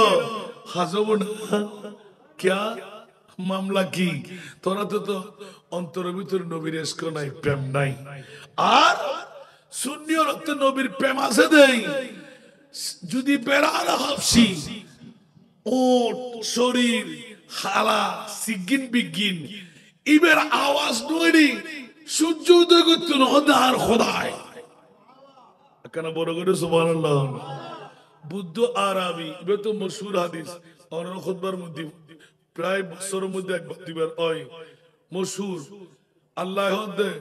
হাজব না ক্যা মামলা কি তোরা তো অন্তরের ভিতরে নবীর ইশক নাই প্রেম নাই আর সুন্নিয়র রক্তে নবীর প্রেম আছে দেই যদি বেড়ার হাফসি ওট শরীর হালা সিগিন বিগিন ইবের আওয়াজ নইনি সূর্য উদয় করতো না আর খোদায় কেন বড় করে সুবহানাল্লাহ বুদ্ধ আরবি ইবে তো মশহুর হাদিস আর খুতবার মধ্যে প্রায় বছরের মধ্যে একবার দুইবার হয় মশহুর আল্লাহ হদে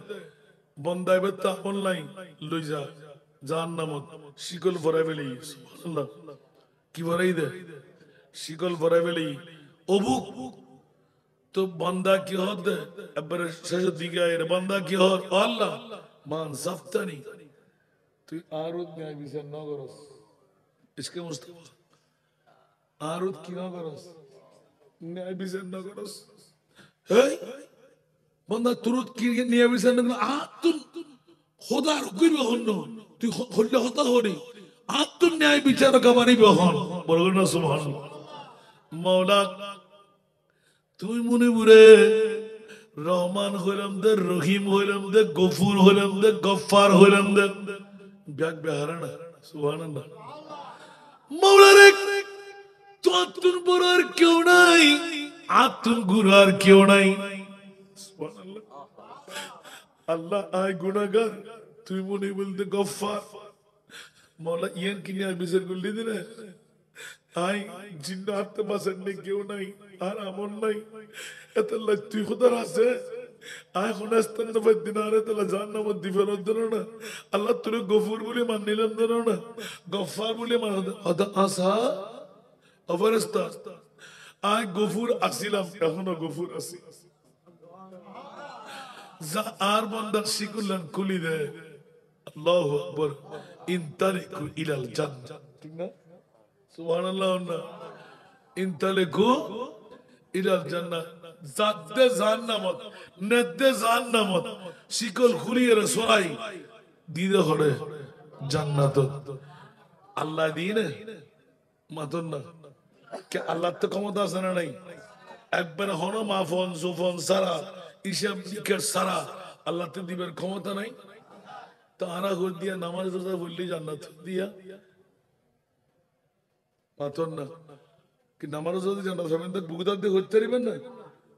বন্দায় বেতা অনলাইন লই যা জাহান্নামত শিকল ভরাই ফেলি সুবহানাল্লাহ কি ভরাই দে শিকল ভরাই ফেলি অবুক তো বান্দা কি হদে একবারে শেষের দিকে আয় বান্দা কি হদ আল্লাহ মান সাফতানি তুই আরুদ ন্যায় বিচার না করস ইসকে মুস্তাফা আরুদ কি না করস ন্যায় বিচার না করস এই বন্দা তুরুত কি ন্যায় বিচার না আতুন খোদার কইবে হন্ন তুই হল্লে হতা হরি আতুন ন্যায় বিচার কামানি বহন বলবেন না সুবহানাল্লাহ মাওলা তুই মনে বুরে রহমান হইলাম দে রহিম হইলাম দে গফুর হইলাম দে গফফার হইলাম দে ব্যাগ বেহারানা সুবহানাল্লাহ মাওলা রে তো আতুন বড়ার কেউ নাই আতুন গুরার কেউ নাই সুবহানাল্লাহ আল্লাহ আয় গুনাহগার তুই মনে বলতে গফফার মাওলা ইয়ান কি নিয়ে বিচার করলি দিনে আয় জিন্নাত বাসনে কেউ নাই আর আমন নাই এত লাগ তুই খোদার আছে আয় খনাস্তান নবে দিনারে তালা জাহান্নাম দিফেরত দেন না আল্লাহ তোরে গফুর বলে মাননিলাম দেন না গফফার বলে মান আদা আসা অফরস্তা আয় গফুর আসিলাম এখনো গফুর আসি যা আর বান্দার শিকুলান খুলি দে আল্লাহু আকবার ইনতারিকু ইলাল জান্নাহ ঠিক না সুবহানাল্লাহ না ইনতালিকু ইলাল জান্নাহ জাদ্দে জাহান্নামত নেদ্দে জাহান্নামত শিকল খুলিয়ে সরাই দিদে হরে জান্নাতত আল্লাহ দিনে মাতন না কে আল্লাহ তো ক্ষমতা আছে না নাই একবার হনো মাফন সুফন সারা হিসাব নিকেশ সারা আল্লাহ তো দিবের ক্ষমতা নাই তারা ঘর দিয়া নামাজ রোজা বললি জান্নাত দিয়া মাতন না কি নামাজ রোজা জান্নাত হবেন তো বুগদার দিয়ে করতে পারবেন না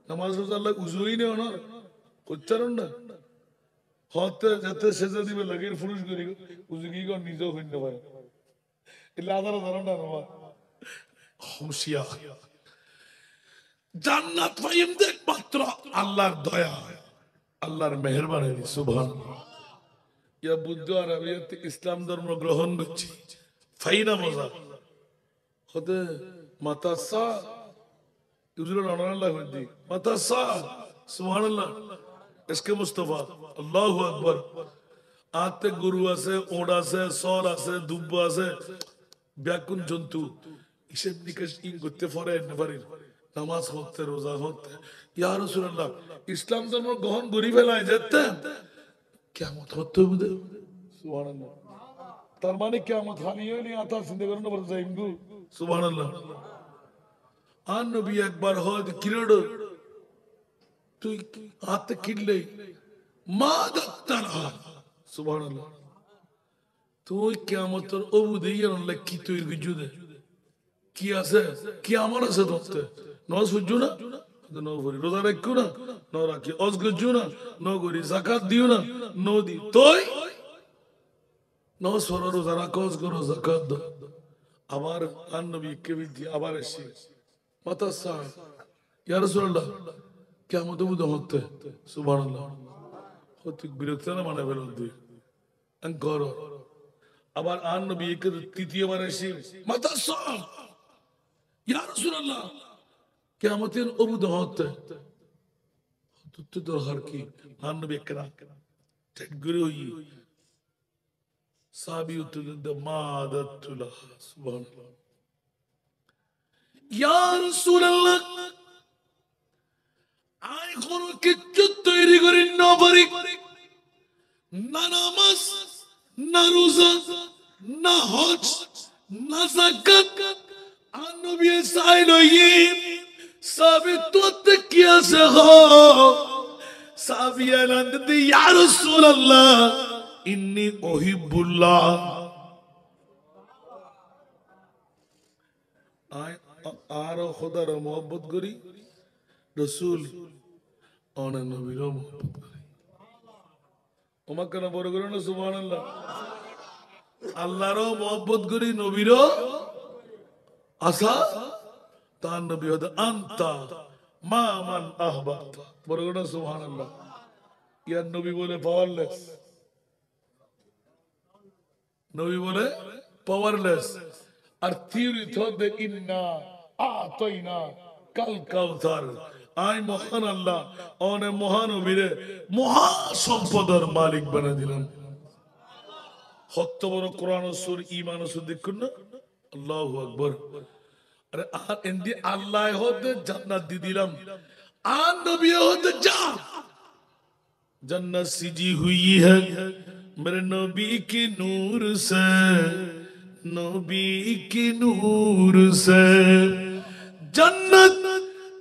নামাজ রোজা আল্লাহ উজুই নেই না করতে না হতে যেতে সেজা দিবে লাগের ফুরুষ করি উজু কি কর নিজেও হইতে পারে এলে আদার ধারণা না হুঁশিয়ার জান্নাত পাইম দেখ মাত্র আল্লাহর দয়া আল্লাহর মেহেরবানি সুবহানাল্লাহ ইয়া বুদ্ধ আরবিয়াতে ইসলাম ধর্ম গ্রহণ করছি ফাইনা মজা হতে মাতা সা ইউজুর আনাল্লাহ হদি মাতা সা সুবহানাল্লাহ ইসকে মুস্তাফা আল্লাহু আকবার আতে গুরু আছে ওড় আছে সর আছে দুব্ব আছে ব্যাকুন জন্তু হিসেব নিকেশ ইন করতে পারে না পারে নামাজ হতে রোজা হতে ইয়া রাসূলুল্লাহ ইসলাম ধর্ম গ্রহণ করি ফেলায় যেতে কিয়ামত হতে হবে সুবহানাল্লাহ তার মানে কিয়ামত খালি হইনি আতা চিন্তা করেন না বলে যাইমগু সুবহানাল্লাহ আর নবী একবার হয় কিরড তুই হাতে কিনলে মা দত্তারা সুবহানাল্লাহ তুই কিয়ামতের অবুদিয়ার আল্লাহ কি তুই গজুদে কি আছে কি আমার আছে দত্তে নজ হুজু না নো করি রোজা রাখো না নো রাখি অজ গজু না নো করি যাকাত দিও না নো দি তুই নো সর রোজা রাখো অজ করো যাকাত দাও আবার আর নবী কে বিধি আবার এসে মাতা সা ইয়া রাসূলুল্লাহ কিয়ামত বুদ হতে সুবহানাল্লাহ হতে বিরক্ত না মানে ফেল দিই আঙ্কর আবার আর নবী কে তৃতীয়বার এসে মাতা সা ইয়া রাসূলুল্লাহ কিয়ামতের অবুদ হতে তো দরকার কি আর নবী একরা ঠিক গুরু হই সাবিউতুল মাদাতুল্লাহ সুবহানাল্লাহ ইয়া রাসূলুল্লাহ আই কোন কিছু তৈরি করি না পারি না নামাজ না রোজা, না হজ, না যাকাত। আর নবী চাইলই সাহাবী তোত কি আছে গো? সাহাবী এলান দিতে, ইয়া রাসূলুল্লাহ ইন্নী উহিব্বুল্লাহ। আরো খোদার মহব্বত করি, রসুল অনেক নবীরও মহব্বত করি। ওমা কেন বড় করে না সুবহানাল্লাহ। আল্লাহরও মহব্বত করি, নবীরও আসা। তার নবী হতে আনতা মা মান আহবাবতা। বড় করে না সুবহানাল্লাহ। ইয়ার নবী বলে পাওয়ারলেস, নবী বলে পাওয়ারলেস। আর থিওরি থে ইন্না আতাইনা কাল কাউসার। আই মহান আল্লাহ অনে মহানবীরে মহা সম্পদের মালিক বানিয়ে দিলাম। কত বড় কোরআন ও সূরা ঈমান ও সূরা দেখুন না, আল্লাহু আকবার। আরে আর এন্দি আল্লাহ হতে জান্নাত দি দিলাম, আর নবী হতে যা जन्नत सिजी हुई है मेरे नबी के नूर से, नबी के नूर से। जन्नत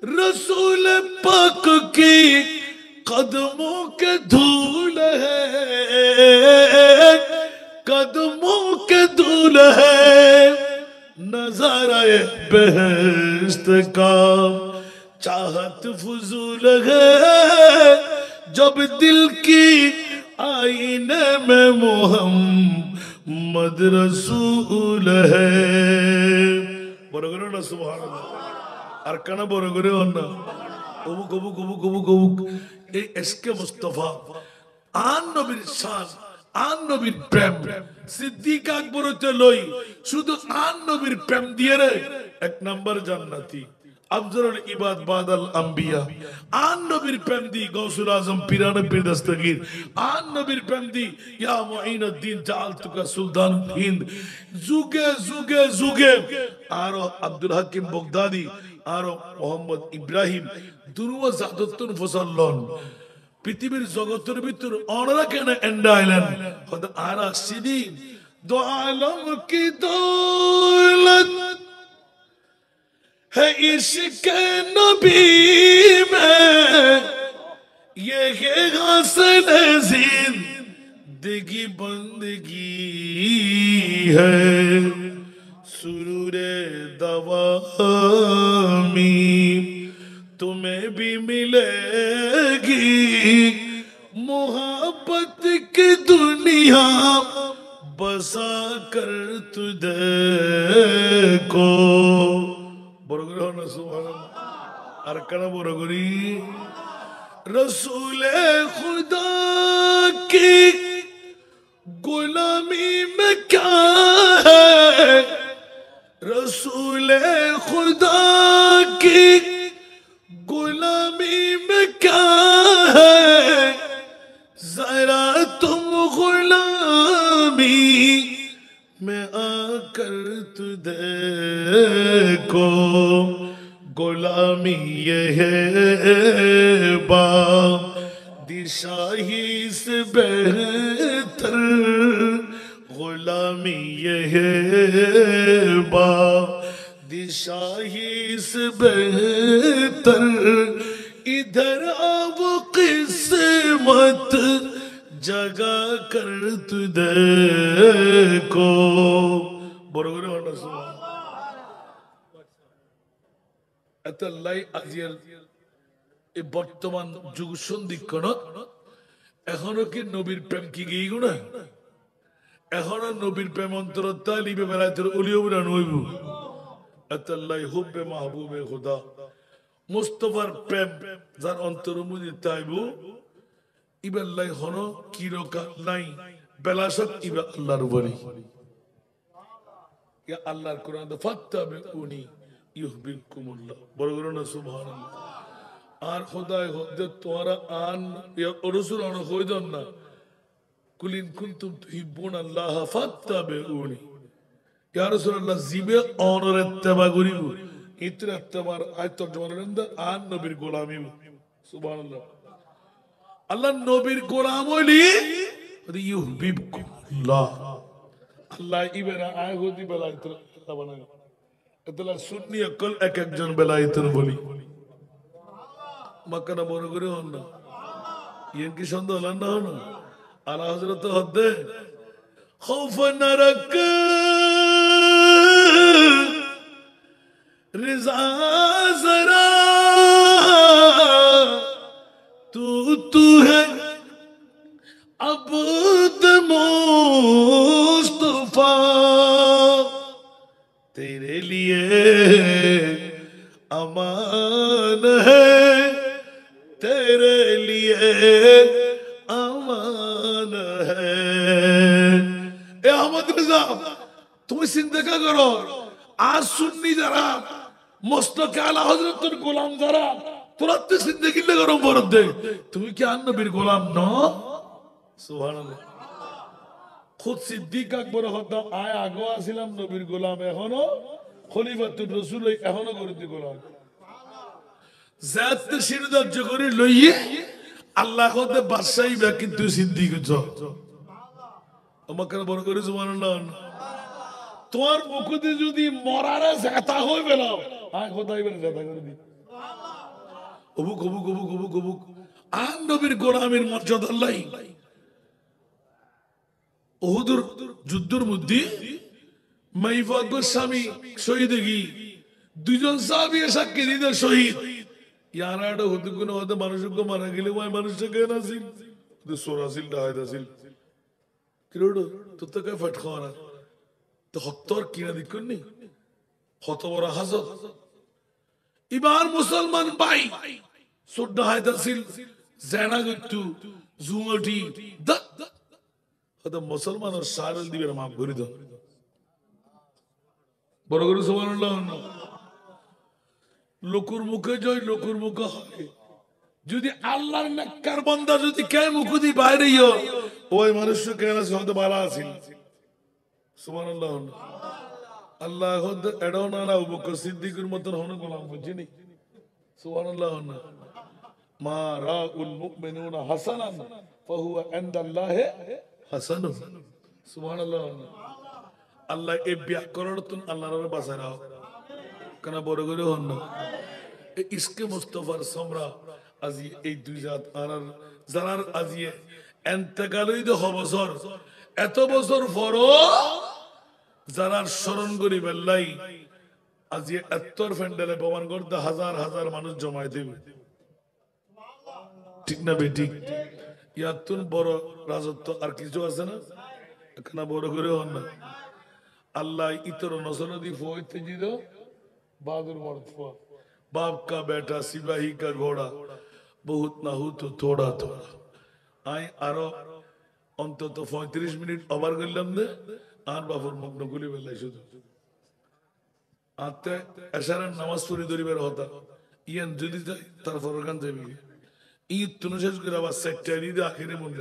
रसूल पाक की कदमों के धूल है, कदमों के धूल है। नजारा बेहश्त का चाहत फजूल है, जब दिल की आईने में मोहम्मद रसूल है। বড় করে না সুবহানাল্লাহ। আর কেন বড় করে না? কবু কবু কবু কবু কবু এই এসকে মুস্তাফা আন নবীর শান, আন নবীর প্রেম। সিদ্দিক আকবর হতে লই শুধু আন নবীর প্রেম দিয়ে রে এক নাম্বার জান্নাতি। আফজলুল ইবাদ বাদাল আম্বিয়া। আন নবীর প্রেম দি গৌসুল আজম পিরানে পীর দস্তগীর। আন নবীর প্রেম দি ইয়া মুঈনুদ্দিন জাআলতুকা সুলতানুল হিন্দ। যুগে যুগে যুগে আরো আব্দুল হাকিম বগদাদি, আরো মোহাম্মদ ইব্রাহিম দুরুয়া জাদতুন ফসল্লন। পৃথিবীর জগতের ভিতর অনরা কেন এন্ডাইলেন হদ আরা সিদি দো আলম কি দৌলত है इश्क नबी में, ये हासिल जिंदगी बंदगी है। सुरूरे दवामी तुम्हें भी मिलेगी, मोहब्बत की दुनिया बसा कर तुझे को। বড় করে হন সুবহানাল্লাহ। আর কেন বড় করি? रसूले खुदा की गुलामी में क्या है, रसूले खुदा की गुलामी में क्या है। जरा तुम गुलामी में आकर तुझे को, गुलामी ये है बादशाही से बेहतर, गुलामी ये है बादशाही से बेहतर। इधर अब किस्मत जगा कर तुझे को। বড় করে হলো এতলাই আজিয়ার এই বর্তমান যুগ সন্ধিক্ষণ এখনো কি নবীর প্রেম কি গিয়ে গুণা? এখনো নবীর প্রেম অন্তর তালিবে বেলাতের উলিও বুড়া নইব। এতলাই হুব্বে মাহবুবে খুদা মুস্তফার প্রেম যার অন্তর মুজি তাইব ইবাল্লাই হনো কিরকা নাই বেলাসত ইবা আল্লাহর উপরে। ইয়া আল্লাহর কোরআন তো ফাত্তাবিউনি ইউহবিবকুমুল্লাহ। বড় বড় না সুবহানাল্লাহ। আর খোদায় হদে তোরা আন ইয়া রাসূল আন কইদন না কুলিন কুনতুম তুহিব্বুনাল্লাহ ফাত্তাবিউনি। ইয়া রাসূলুল্লাহ জিবে অনর ইত্তেবা করিব ইতরা ইত্তেবার আয়াত তরজমা করেন আন নবীর গোলামি। সুবহানাল্লাহ। আল্লাহ নবীর গোলাম হইলি ইউহবিবকুম আল্লাহ আল্লাহ ইবেরা আয় গদি বেলায়েতের আল্লাহ বানায় এতলা সুন্নি অকল এক একজন বেলায়েতের বলি মাক্কানা বড় করে হন না ইয়েন কি সন্দেহ হলেন না হন আলা হযরত হদ্দে খৌফ নরক रिज़ा ज़रा तू है अब्द मुस्तफा तेरे लिए अमान है तेरे लिए अमान है ए अहमद रिज़ा तुम जिंदगी करो आज सुन्नी जरा মোস্তফা আলা হযরতের গোলাম যারা তোরা তো জিন্দেগি লে গরম বরদ দে তুমি কি আর নবীর গোলাম ন সুবহানাল্লাহ খুদ সিদ্দিক আকবর হতো আয় আগো আছিলাম নবীর গোলাম এখনো খলিফাতুর রাসূল এখনো গরিদি গোলাম জাত শিরদার্য করে লইয়ে আল্লাহ হতে বাদশাহী বা কিন্তু সিদ্দিক জ আমাকে বড় করে সুবহানাল্লাহ তোমার মুখে যদি মরারে জেতা হই বেলাও আয় খোদাই বের জেতা করে দি অবুক অবুক অবুক অবুক অবুক আর নবীর গোলামের মর্যাদা আল্লাহ উহুদের যুদ্ধের মধ্যে মাইফাকর স্বামী শহীদ গি দুইজন সাহাবী সাক্ষী দিতে শহীদ ইয়ারাটা হতে কোন হতে মানুষকে মারা গেলে ওই মানুষটা কেন আসিল তো সোরাসিল ডাহাইতাছিল কিরোড় তো তো কে ফট খাওয়া তো হত্তর কিনা দিকুন নি হত বড় হাজত এবার মুসলমান ভাই সুড্ডা হায়দাসিল জেনা গট্টু জুমটি হত মুসলমানের সারল দিবের মাপ করে দাও বড় করে সুবহানাল্লাহ লোকের মুখে জয় লোকের মুখে হয় যদি আল্লাহর নেককার বান্দা যদি কে মুখ দি বাইরে ওই মানুষ কেন হতে ভালো আছিল সুবহানাল্লাহ আল্লাহ এডাও না আবু বকর সিদ্দিকের মতন হন গোলাম বুঝিনি সুবহানাল্লাহ মা রাউল মুমিনুনা হাসানান ফাহুয়া ইনদাল্লাহি হাসানুন সুবহানাল্লাহ আল্লাহ এই ব্যাকরণতুন আল্লাহর বাসারাও কেন বড় করে হন না ইসকে মুস্তাফার সমরা আজি এই দুই জাত আনার জানার আজি এন্তেকালই তো বছর এত বছর পরও যারা স্মরণ করি বেল্লাই আজি এত্তর ফ্যান্ডেলে প্রমাণ করতে হাজার হাজার মানুষ জমায় দেবে ঠিক না বেঠিক ইয়াতুন বড় রাজত্ব আর কিছু আছে না এখানে বড় করে হন না अल्लाह इतर नसरदी फोइते जिदो बहादुर मर्द फो बाप का बेटा सिपाही का घोड़ा बहुत ना हो तो थोड़ा थोड़ा आए आरो অন্তত 35 মিনিট ওভার করলাম দে আর বাবুর মুখ নকুলি বেলাই শুধু আতে এশারার নামাজ পড়ি দরিবার হতা ইয়ান যদি তারপর গান যাবি ঈদ তুনো শেষ করে আবার সেটটা দিয়ে আখেরে মন